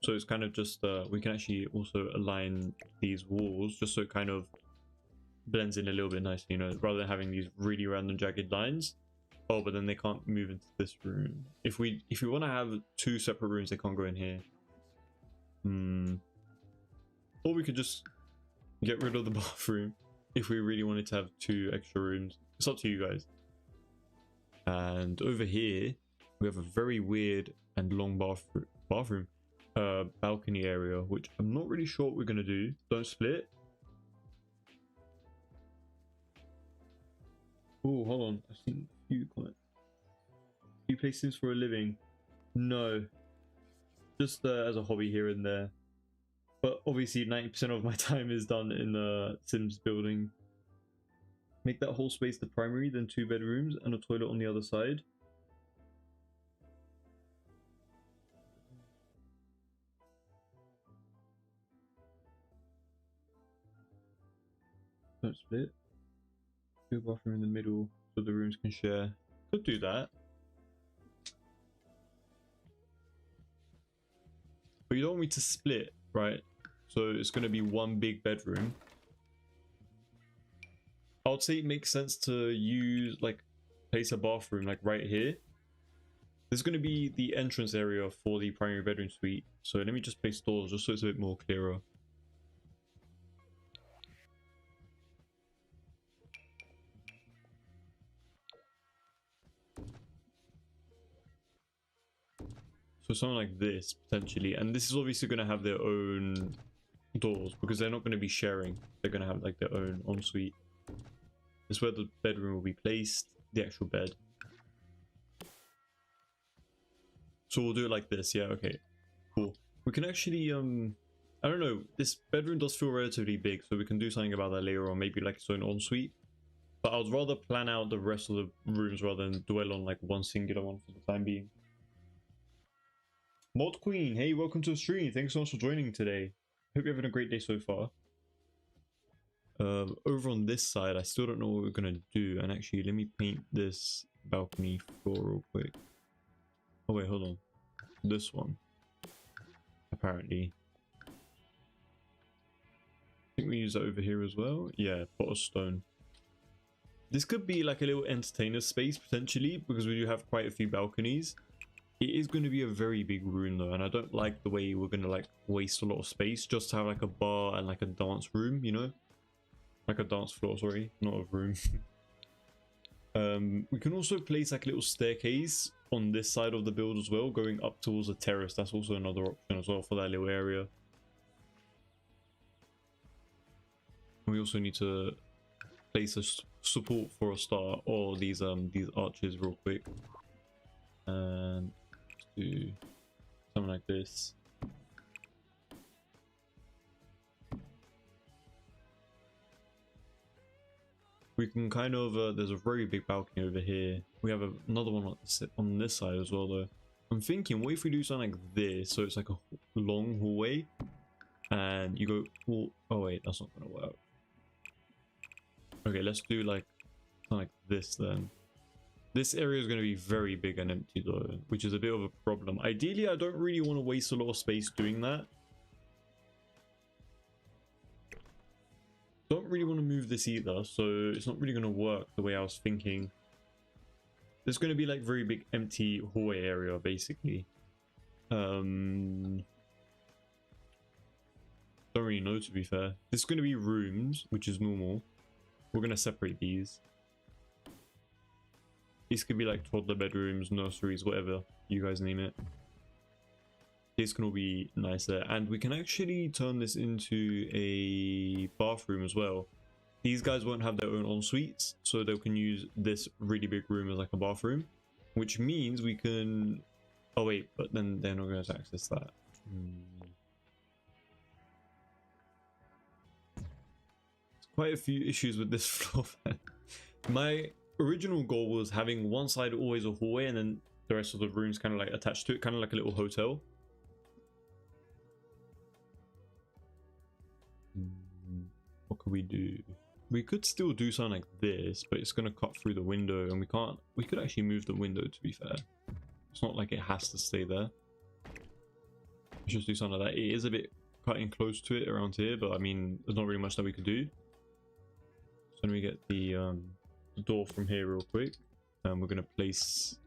[SPEAKER 1] So it's kind of just we can actually also align these walls just so it kind of blends in a little bit nicely, you know, rather than having these really random jagged lines. Oh, but then they can't move into this room. If we want to have two separate rooms, they can't go in here. Or we could just get rid of the bathroom if we really wanted to have 2 extra rooms. It's up to you guys. And over here we have a very weird and long bathroom balcony area, which I'm not really sure what we're gonna do. Don't split. Oh, hold on, I've seen a few comments. Do you play Sims for a living? No, just as a hobby here and there. But obviously 90% of my time is done in the Sims building. Make that whole space the primary, then 2 bedrooms and a toilet on the other side. Don't split. 2 bathroom in the middle so the rooms can share. Could do that. But you don't want me to split, right? So it's going to be 1 big bedroom. I would say it makes sense to use, like, place a bathroom, like, right here. There's going to be the entrance area for the primary bedroom suite. So let me just place doors just so it's a bit more clearer. So something like this, potentially. And this is obviously going to have their own doors because they're not going to be sharing. They're going to have, like, their own ensuite. This is where the bedroom will be placed, the actual bed. So we'll do it like this, yeah, okay. Cool. We can actually, I don't know, this bedroom does feel relatively big, so we can do something about that later on, maybe like its own ensuite. But I would rather plan out the rest of the rooms rather than dwell on like one singular one for the time being. Mod Queen, hey, welcome to the stream. Thanks so much for joining today. Hope you're having a great day so far. Over on this side, I still don't know what we're gonna do. And actually, let me paint this balcony floor real quick. Oh wait, hold on. This one. Apparently. I think we use that over here as well. Yeah, pot of stone. This could be like a little entertainer space potentially, because we do have quite a few balconies. It is going to be a very big room though, and I don't like the way we're going to like waste a lot of space just to have like a bar and like a dance room, you know? Like a dance floor, sorry, not a room. We can also place like a little staircase on this side of the build as well, going up towards the terrace. That's also another option as well for that little area. We also need to place a support for a start, or these arches real quick. And let's do something like this. We can kind of, there's a very big balcony over here. We have another one on this side as well though. I'm thinking, what if we do something like this? So it's like a long hallway. And you go, oh wait, that's not gonna work. Okay, let's do like something like this then. This area is going to be very big and empty though, which is a bit of a problem. Ideally, I don't really want to waste a lot of space doing that. Don't really want to move this either, so it's not really going to work the way I was thinking. There's going to be like very big empty hallway area basically. Don't really know, to be fair. There's going to be rooms, which is normal. We're going to separate these. These could be like toddler bedrooms, nurseries, whatever you guys name it. This can all be nice there. And we can actually turn this into a bathroom as well. These guys won't have their own en-suites, so they can use this really big room as like a bathroom. Which means we can... Oh wait, but then they're not going to access that. There's quite a few issues with this floor plan. My original goal was having one side always a hallway and then the rest of the rooms kind of like attached to it, kind of like a little hotel. What could we do? We could still do something like this, but it's going to cut through the window and we can't. We could actually move the window, to be fair. It's not like it has to stay there. Let's just do something like that. It is a bit cutting close to it around here, but I mean, there's not really much that we could do. So let me get the door from here real quick. And we're going to place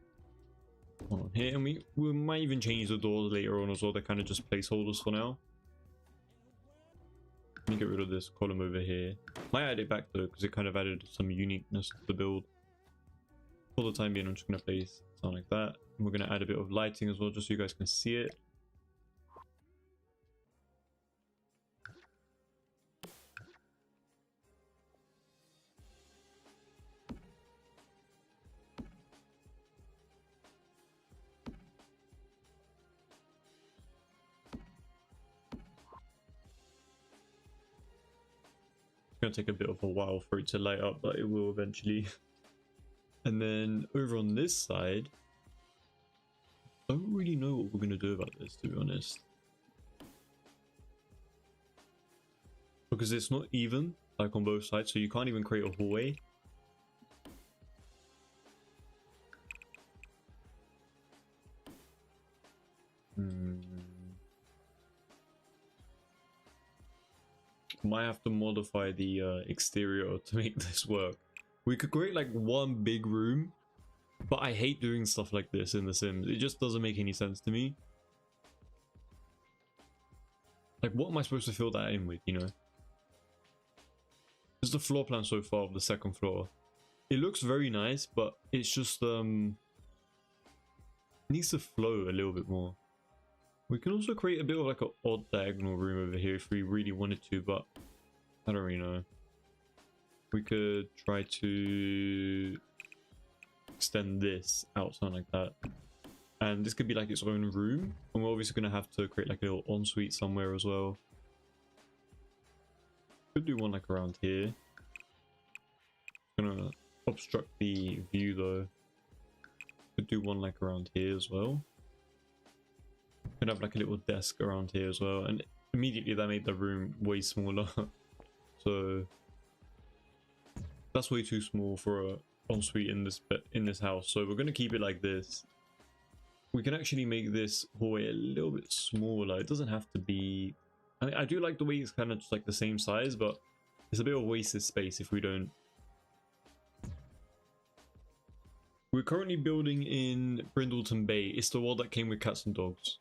[SPEAKER 1] one on here, and we might even change the doors later on as well. They're kind of just placeholders for now. Let me get rid of this column over here. Might add it back though, because it kind of added some uniqueness to the build. For the time being, I'm just going to place something like that. And we're going to add a bit of lighting as well, just so you guys can see it. Gonna take a bit of a while for it to light up, but it will eventually. And then over on this side, I don't really know what we're gonna do about this, to be honest, because it's not even like on both sides, so you can't even create a hallway. Might have to modify the exterior to make this work. We could create like one big room, but I hate doing stuff like this in The Sims. It just doesn't make any sense to me. Like, what am I supposed to fill that in with, you know? This is the floor plan so far of the second floor. It looks very nice, but it's just needs to flow a little bit more. We can also create a bit of like an odd diagonal room over here if we really wanted to, but I don't really know. We could try to extend this out, something like that. And this could be like its own room. And we're obviously going to have to create like a little ensuite somewhere as well. Could do one like around here. Gonna obstruct the view though. Could do one like around here as well. Could have like a little desk around here as well, and immediately that made the room way smaller. So that's way too small for a ensuite in this house. So we're gonna keep it like this. We can actually make this hallway a little bit smaller. It doesn't have to be. I do like the way it's kind of just like the same size, but it's a bit of wasted space if we don't. We're currently building in Brindleton Bay. It's the world that came with cats and dogs.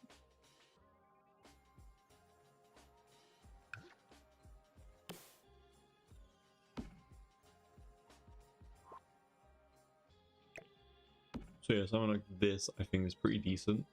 [SPEAKER 1] So yeah, something like this I think is pretty decent.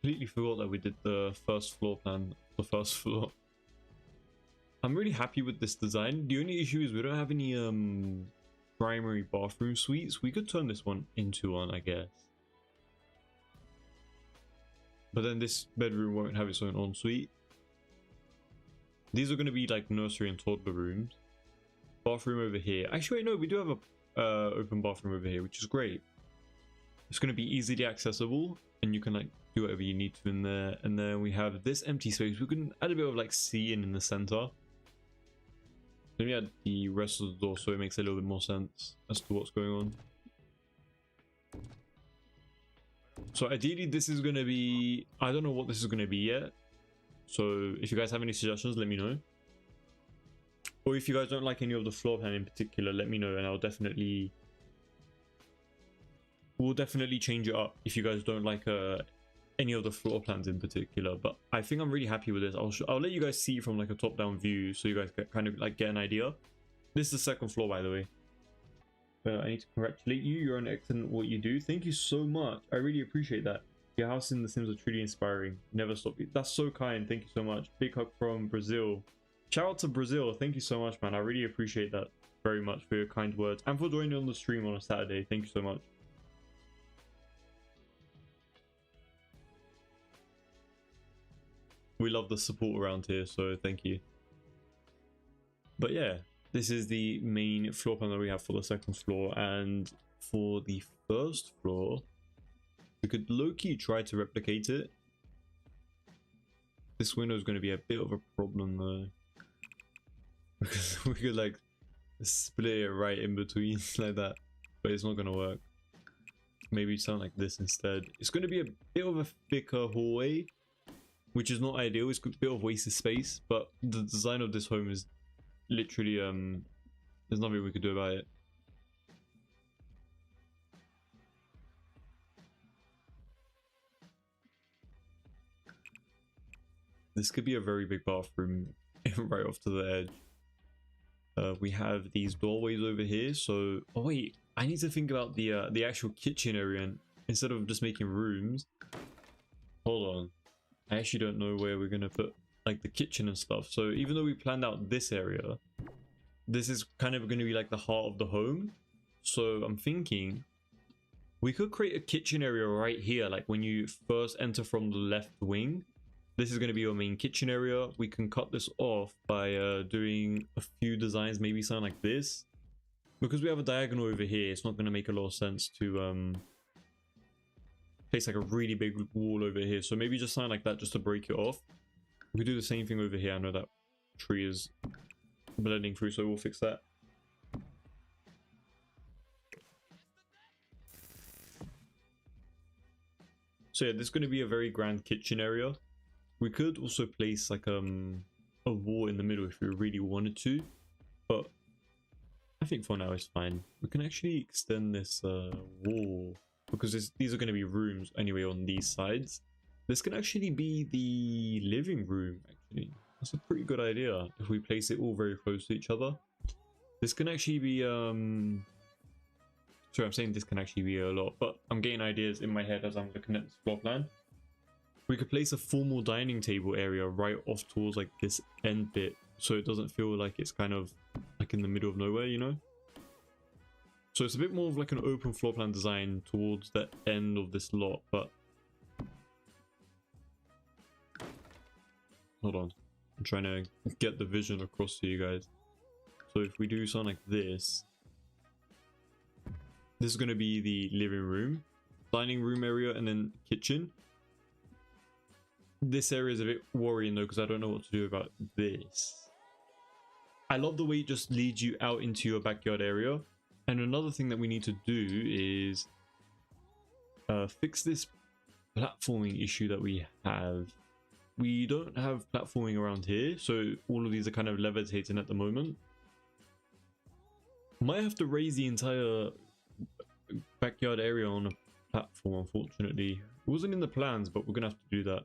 [SPEAKER 1] Completely forgot that we did the first floor plan, the first floor. I'm really happy with this design. The only issue is we don't have any primary bathroom suites. We could turn this one into one, I guess. But then this bedroom won't have its own ensuite. These are going to be like nursery and toddler rooms. Bathroom over here. Actually, wait, no, we do have a open bathroom over here, which is great. It's going to be easily accessible, and you can like do whatever you need to in there. And then we have this empty space. We can add a bit of like seating in the center. Let me add the rest of the door so it makes a little bit more sense as to what's going on. So ideally this is going to be, I don't know what this is going to be yet. So if you guys have any suggestions, let me know. Or if you guys don't like any of the floor plan in particular, let me know, and we'll definitely change it up if you guys don't like any of the floor plans in particular. But I think I'm really happy with this. I'll let you guys see from like a top-down view so you guys kind of like get an idea. This is the second floor, by the way. I need to congratulate you. You're an excellent at what you do. Thank you so much. I really appreciate that. Your house in The Sims are truly inspiring. Never stop. That's so kind. Thank you so much. Big hug from Brazil. Shout out to Brazil. Thank you so much, man. I really appreciate that very much for your kind words and for joining on the stream on a Saturday. Thank you so much. We love the support around here, so thank you. But yeah, this is the main floor plan that we have for the second floor, and for the first floor, we could low-key try to replicate it. This window is going to be a bit of a problem though, because we could like split it right in between like that. but it's not gonna work. Maybe something like this instead. It's gonna be a bit of a thicker hallway, which is not ideal. It's a bit of wasted space, but the design of this home is literally there's nothing we could do about it. This could be a very big bathroom right off to the edge. We have these doorways over here, so oh wait, I need to think about the actual kitchen area, and instead of just making rooms. Hold on, I actually don't know where we're gonna put like the kitchen and stuff. So even though we planned out this area, this is kind of going to be like the heart of the home. So I'm thinking we could create a kitchen area right here, like when you first enter from the left wing. This is going to be your main kitchen area. We can cut this off by doing a few designs, maybe something like this. Because we have a diagonal over here, it's not going to make a lot of sense to place like a really big wall over here. So maybe just something like that just to break it off. We do the same thing over here. I know that tree is blending through, so we'll fix that. So yeah, this is going to be a very grand kitchen area. We could also place like a wall in the middle if we really wanted to, but I think for now it's fine. We can actually extend this wall because these are going to be rooms anyway on these sides. This can actually be the living room. Actually, that's a pretty good idea if we place it all very close to each other. This can actually be sorry, I'm saying this can actually be a lot, but I'm getting ideas in my head as I'm looking at this floor plan. We could place a formal dining table area right off towards like this end bit, so it doesn't feel like it's kind of like in the middle of nowhere, you know? So it's a bit more of like an open floor plan design towards the end of this lot, but hold on, I'm trying to get the vision across to you guys. So if we do something like this is going to be the living room, dining room area, and then kitchen. This area is a bit worrying though, because I don't know what to do about this. I love the way it just leads you out into your backyard area. And another thing that we need to do is fix this platforming issue that we have. We don't have platforming around here, so all of these are kind of levitating at the moment. Might have to raise the entire backyard area on a platform, unfortunately. It wasn't in the plans, but we're gonna have to do that.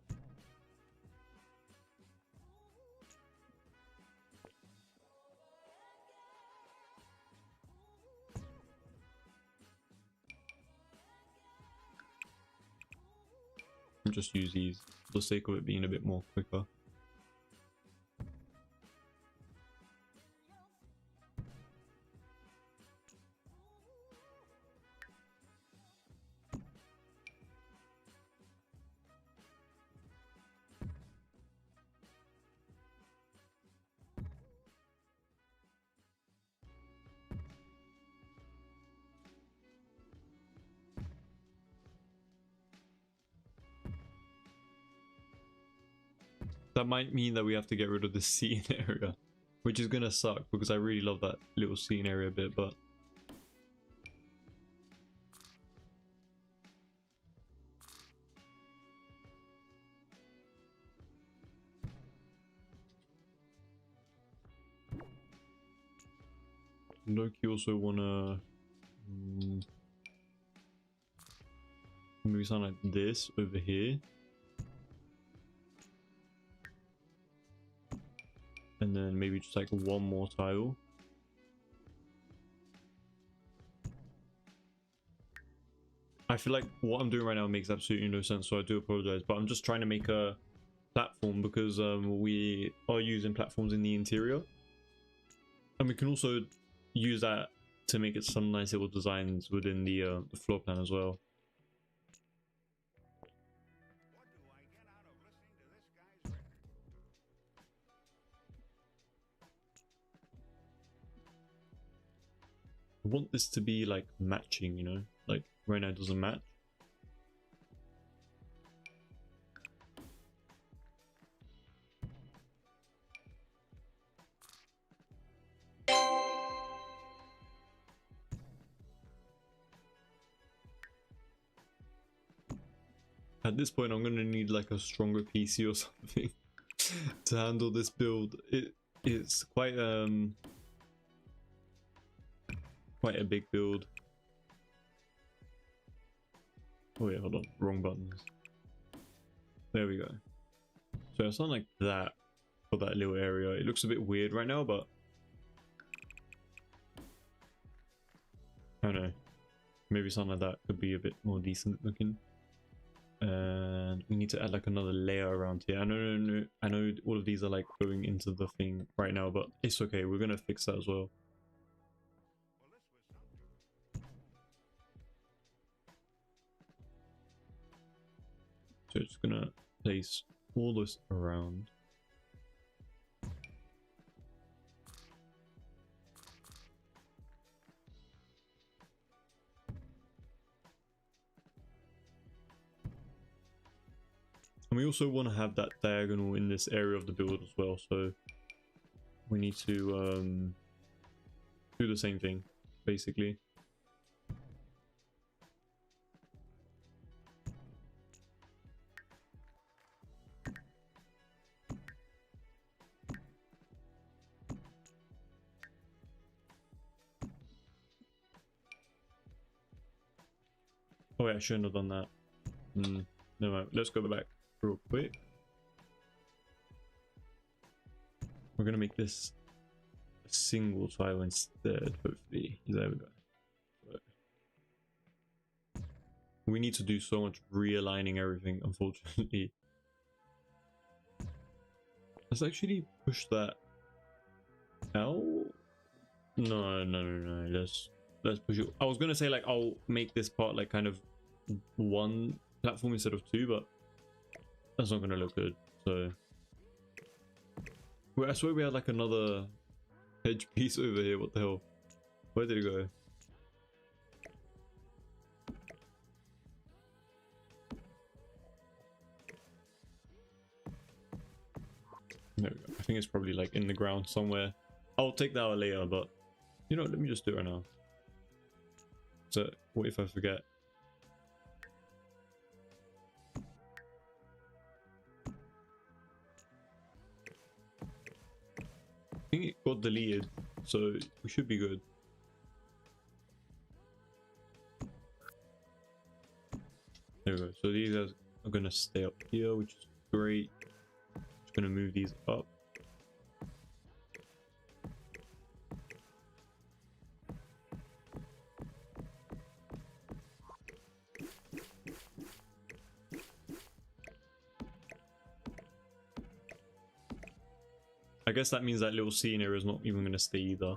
[SPEAKER 1] I'll just use these for the sake of it being a bit more quicker. That might mean that we have to get rid of the scene area, which is gonna suck because I really love that little scene area bit, but Loki also wanna maybe something like this over here. And then maybe just like one more tile. I feel like what I'm doing right now makes absolutely no sense, so I do apologize, but I'm just trying to make a platform because we are using platforms in the interior. And we can also use that to make it some nice little designs within the floor plan as well. I want this to be like matching, you know, like right now it doesn't match. At this point, I'm gonna need like a stronger PC or something to handle this build. It's quite a big build. Oh yeah, hold on, wrong buttons. There we go. So it's not like that for that little area. It looks a bit weird right now, but I don't know. Maybe something like that could be a bit more decent looking. And we need to add like another layer around here. I know all of these are like going into the thing right now, but it's okay. We're gonna fix that as well. So it's gonna place all this around. And we also want to have that diagonal in this area of the build as well, so we need to do the same thing, basically. Oh wait, I shouldn't have done that. Never mind. Let's go back real quick. We're gonna make this a single tile instead, hopefully. There we go. We need to do so much realigning everything, unfortunately. Let's actually push that out. No. Let's push it. I was gonna say like I'll make this part like kind of one platform instead of two, but that's not gonna look good. So wait, I swear we had like another edge piece over here. What the hell? Where did it go? There we go. I think it's probably like in the ground somewhere. I'll take that out later, but you know, let me just do it right now. So what if I forget? I think it got deleted, so we should be good. There we go. So these guys are gonna stay up here, which is great. Just gonna move these up. I guess that means that little scene area is not even going to stay either.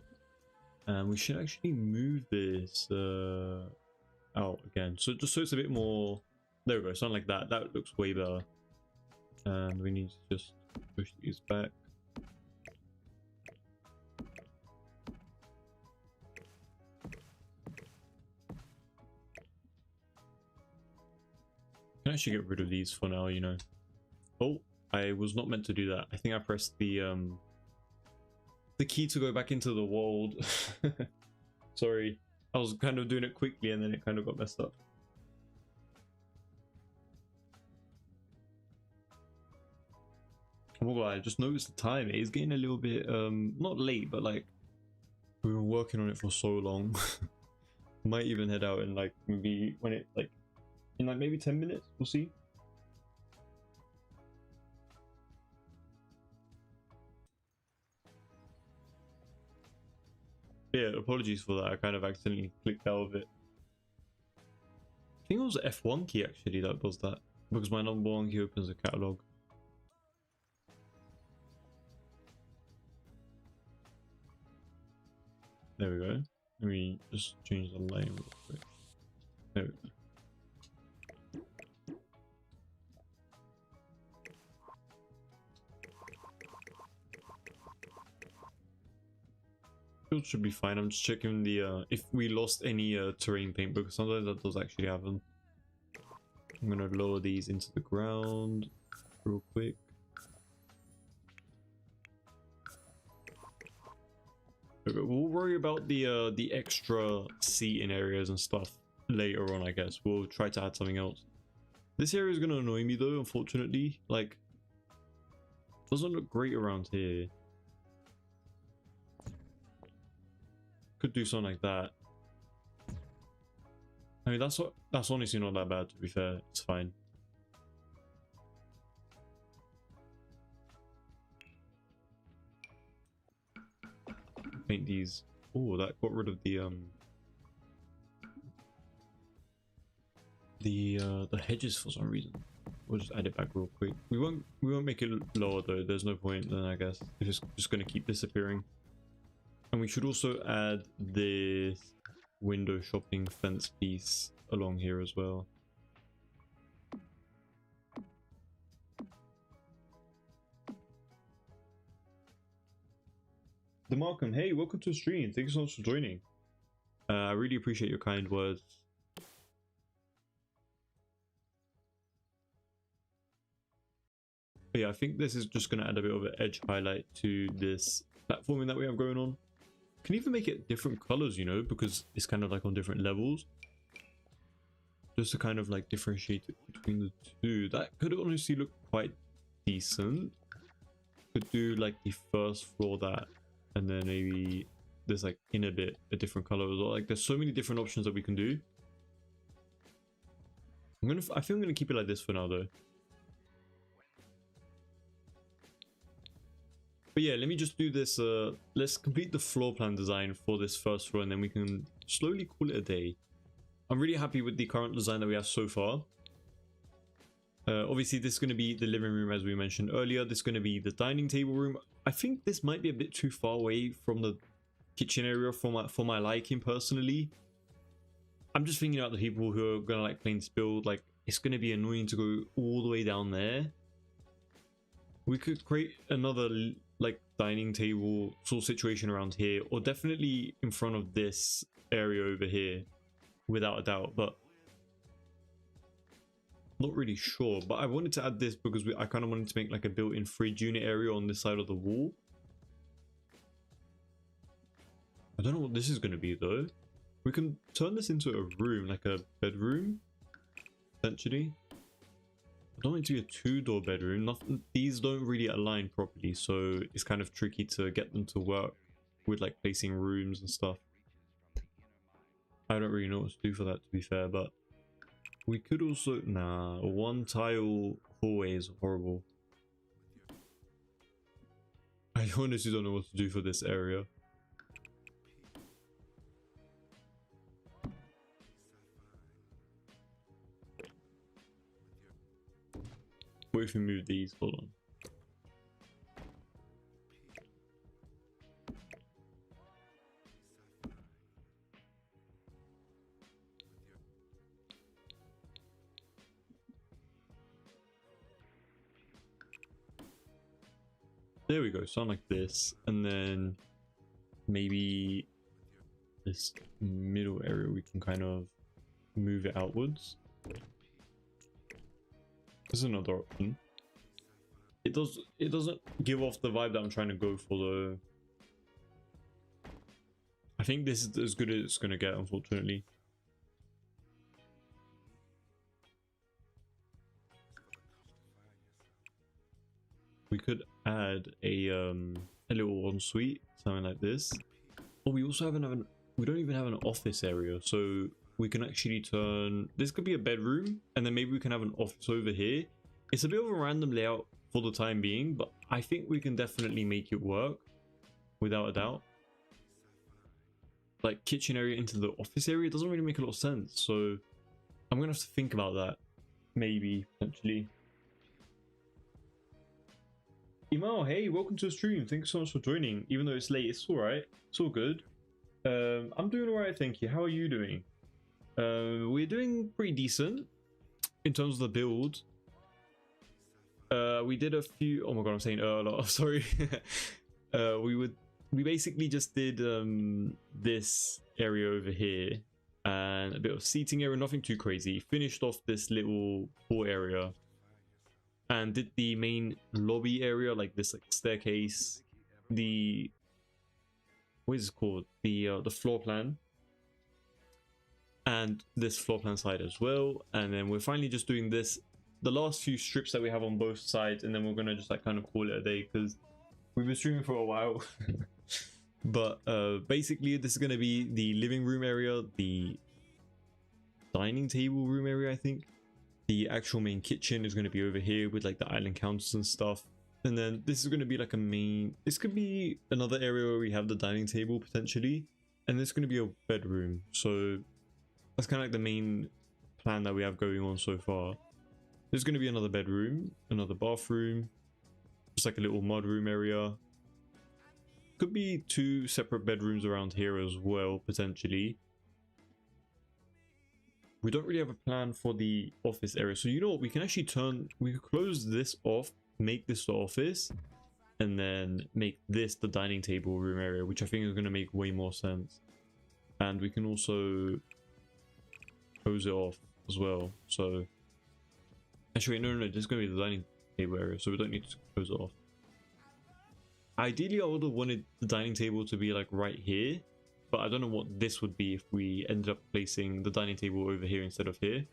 [SPEAKER 1] And we should actually move this out again. So just so it's a bit more... There we go, something like that. That looks way better. And we need to just push these back. Can actually get rid of these for now, you know. Oh, I was not meant to do that. I think I pressed the key to go back into the world. Sorry, I was kind of doing it quickly and then it kind of got messed up. Oh, I just noticed the time. It is getting a little bit not late, but like we've been working on it for so long. Might even head out in like maybe when it like in like maybe 10 minutes. We'll see. Yeah, apologies for that. I kind of accidentally clicked out of it. I think it was the F1 key actually that does that, because my number one key opens a catalog. There we go. Let me just change the lighting real quick. There we go. It should be fine. I'm just checking the if we lost any terrain paint, because sometimes that does actually happen. I'm gonna lower these into the ground real quick. Okay, we'll worry about the extra seating areas and stuff later on, I guess. We'll try to add something else. This area is gonna annoy me though, unfortunately. Like, doesn't look great around here. Could do something like that. I mean, that's honestly not that bad, to be fair. It's fine. Paint these. Oh, that got rid of the hedges for some reason. We'll just add it back real quick. We won't make it lower though. There's no point then, I guess. It's just gonna keep disappearing. And we should also add this window shopping fence piece along here as well. The Markham, hey, welcome to the stream. Thank you so much for joining. I really appreciate your kind words. But yeah, I think this is just going to add a bit of an edge highlight to this platforming that we have going on. Can even make it different colors, you know, because it's kind of like on different levels. Just to kind of like differentiate it between the two. That could honestly look quite decent. Could do like the first floor that, and then maybe there's like in a bit a different color as well. Like there's so many different options that we can do. I think I'm gonna keep it like this for now though. But yeah, let me just do this. Let's complete the floor plan design for this first floor, and then we can slowly call it a day. I'm really happy with the current design that we have so far. Obviously, this is going to be the living room, as we mentioned earlier. This is going to be the dining table room. I think this might be a bit too far away from the kitchen area for my liking personally. I'm just thinking about the people who are going to like playing this build. Like, it's going to be annoying to go all the way down there. We could create another like dining table sort of situation around here, or definitely in front of this area over here, without a doubt, but not really sure. But I wanted to add this because I kind of wanted to make like a built-in fridge unit area on this side of the wall. I don't know what this is going to be though. We can turn this into a room, like a bedroom, essentially. I don't want it to be a two-door bedroom. These don't really align properly, so it's kind of tricky to get them to work with like placing rooms and stuff. I don't really know what to do for that, to be fair, but we could also... Nah, a one-tile hallway is horrible. I honestly don't know what to do for this area. What if we move these? Hold on. There we go, something like this, and then maybe this middle area we can kind of move it outwards. This is another option. It doesn't give off the vibe that I'm trying to go for though. I think this is as good as it's gonna get, unfortunately. We could add a little ensuite, something like this. Oh, we also we don't even have an office area, so we can actually turn this could be a bedroom, and then maybe we can have an office over here. It's a bit of a random layout for the time being, but I think we can definitely make it work without a doubt. Like kitchen area into the office area doesn't really make a lot of sense, so I'm gonna have to think about that, maybe potentially. Imal, hey, welcome to the stream. Thanks so much for joining. Even though it's late, it's all right. It's all good. I'm doing all right, thank you. How are you doing? We're doing pretty decent in terms of the build. We did a few. Oh my god, I'm saying a lot. Sorry. We basically just did this area over here and a bit of seating area, nothing too crazy. Finished off this little pool area and did the main lobby area, like this like staircase, what is it called, the floor plan, and this floor plan side as well. And then we're finally just doing this, the last few strips that we have on both sides, and then we're gonna just like kind of call it a day because we've been streaming for a while. But basically this is gonna be the living room area, the dining table room area, I think. The actual main kitchen is going to be over here with like the island counters and stuff. And then this is going to be like a main, this could be another area where we have the dining table potentially. And this is going to be a bedroom. So that's kind of like the main plan that we have going on so far. There's going to be another bedroom, another bathroom, just like a little mudroom area. Could be 2 separate bedrooms around here as well, potentially. We don't really have a plan for the office area. So you know what, we can actually we could close this off, make this the office, and then make this the dining table room area, which I think is going to make way more sense. And we can also close it off as well. So actually, no, this is going to be the dining table area, so we don't need to close it off. Ideally, I would have wanted the dining table to be like right here. But I don't know what this would be if we ended up placing the dining table over here instead of here.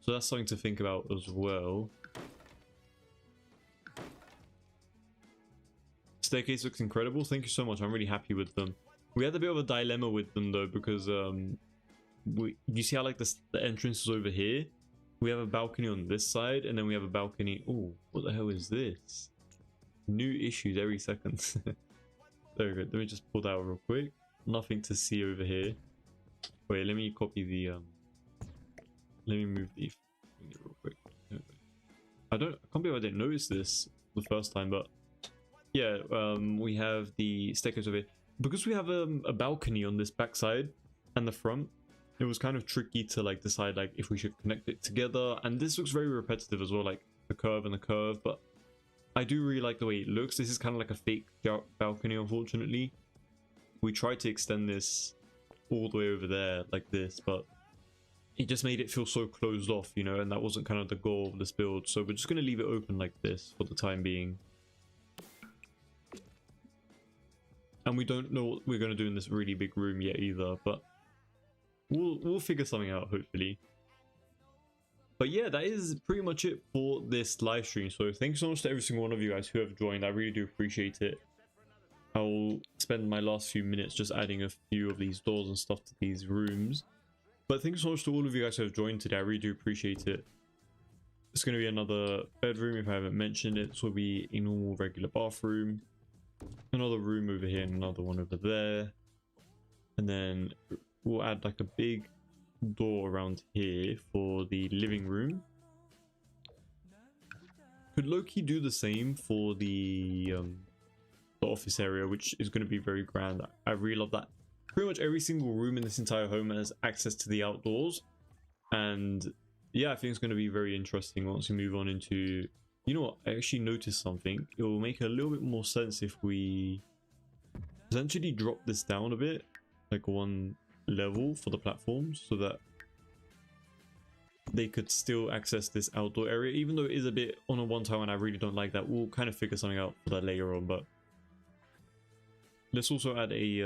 [SPEAKER 1] So that's something to think about as well. Staircase looks incredible. Thank you so much. I'm really happy with them. We had a bit of a dilemma with them though, because you see how like the entrance is over here? We have a balcony on this side, and then we have a balcony. Oh, what the hell is this? New issues every second. There we go. Let me just pull that out real quick. Nothing to see over here. Wait, let me copy the let me move the real quick. I can't believe I didn't notice this the first time, but yeah, we have the staircase over here. Because we have a balcony on this back side and the front, it was kind of tricky to like decide like if we should connect it together. And this looks very repetitive as well, like the curve and the curve, but I do really like the way it looks. This is kind of like a fake balcony, unfortunately. We tried to extend this all the way over there like this, but it just made it feel so closed off, you know, and that wasn't kind of the goal of this build. So we're just going to leave it open like this for the time being. And we don't know what we're going to do in this really big room yet either, but we'll figure something out, hopefully. But yeah, that is pretty much it for this live stream. So thank you so much to every single one of you guys who have joined. I really do appreciate it. I'll spend my last few minutes just adding a few of these doors and stuff to these rooms. But thank you so much to all of you guys who have joined today. I really do appreciate it. It's going to be another bedroom if I haven't mentioned it. This will be a normal regular bathroom. Another room over here and another one over there. And then we'll add like a big door around here for the living room. Could low-key do the same for the office area, which is going to be very grand. I really love that. Pretty much every single room in this entire home has access to the outdoors, and yeah, I think it's going to be very interesting once we move on into, you know what, I actually noticed something. It will make a little bit more sense if we essentially drop this down a bit, like one level for the platforms, so that they could still access this outdoor area, even though it is a bit on a one-time and I really don't like that. We'll kind of figure something out for that later on, but let's also add a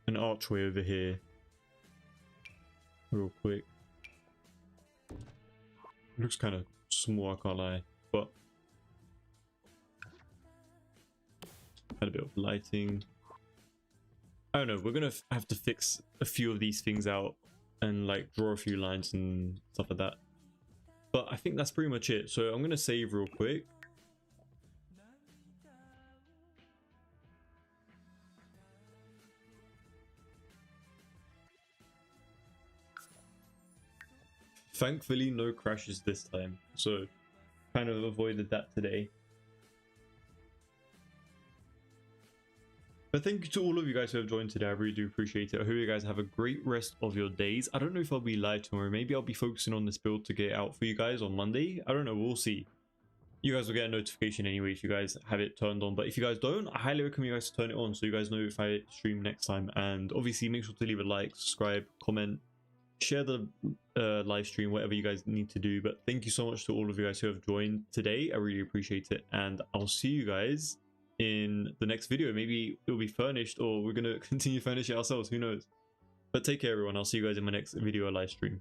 [SPEAKER 1] an archway over here real quick. Looks kind of small, I can't lie, but add a bit of lighting. I don't know, we're gonna have to fix a few of these things out and like draw a few lines and stuff like that. But I think that's pretty much it. So I'm gonna save real quick. Thankfully, no crashes this time, so kind of avoided that today. But thank you to all of you guys who have joined today. I really do appreciate it. I hope you guys have a great rest of your days. I don't know if I'll be live tomorrow. Maybe I'll be focusing on this build to get it out for you guys on Monday. I don't know. We'll see. You guys will get a notification anyway if you guys have it turned on. But if you guys don't, I highly recommend you guys to turn it on so you guys know if I stream next time. And obviously, make sure to leave a like, subscribe, comment, share the live stream, whatever you guys need to do. But thank you so much to all of you guys who have joined today. I really appreciate it, and I'll see you guys in the next video. Maybe it'll be furnished, or we're gonna continue furnish it ourselves, who knows. But take care everyone, I'll see you guys in my next video or live stream.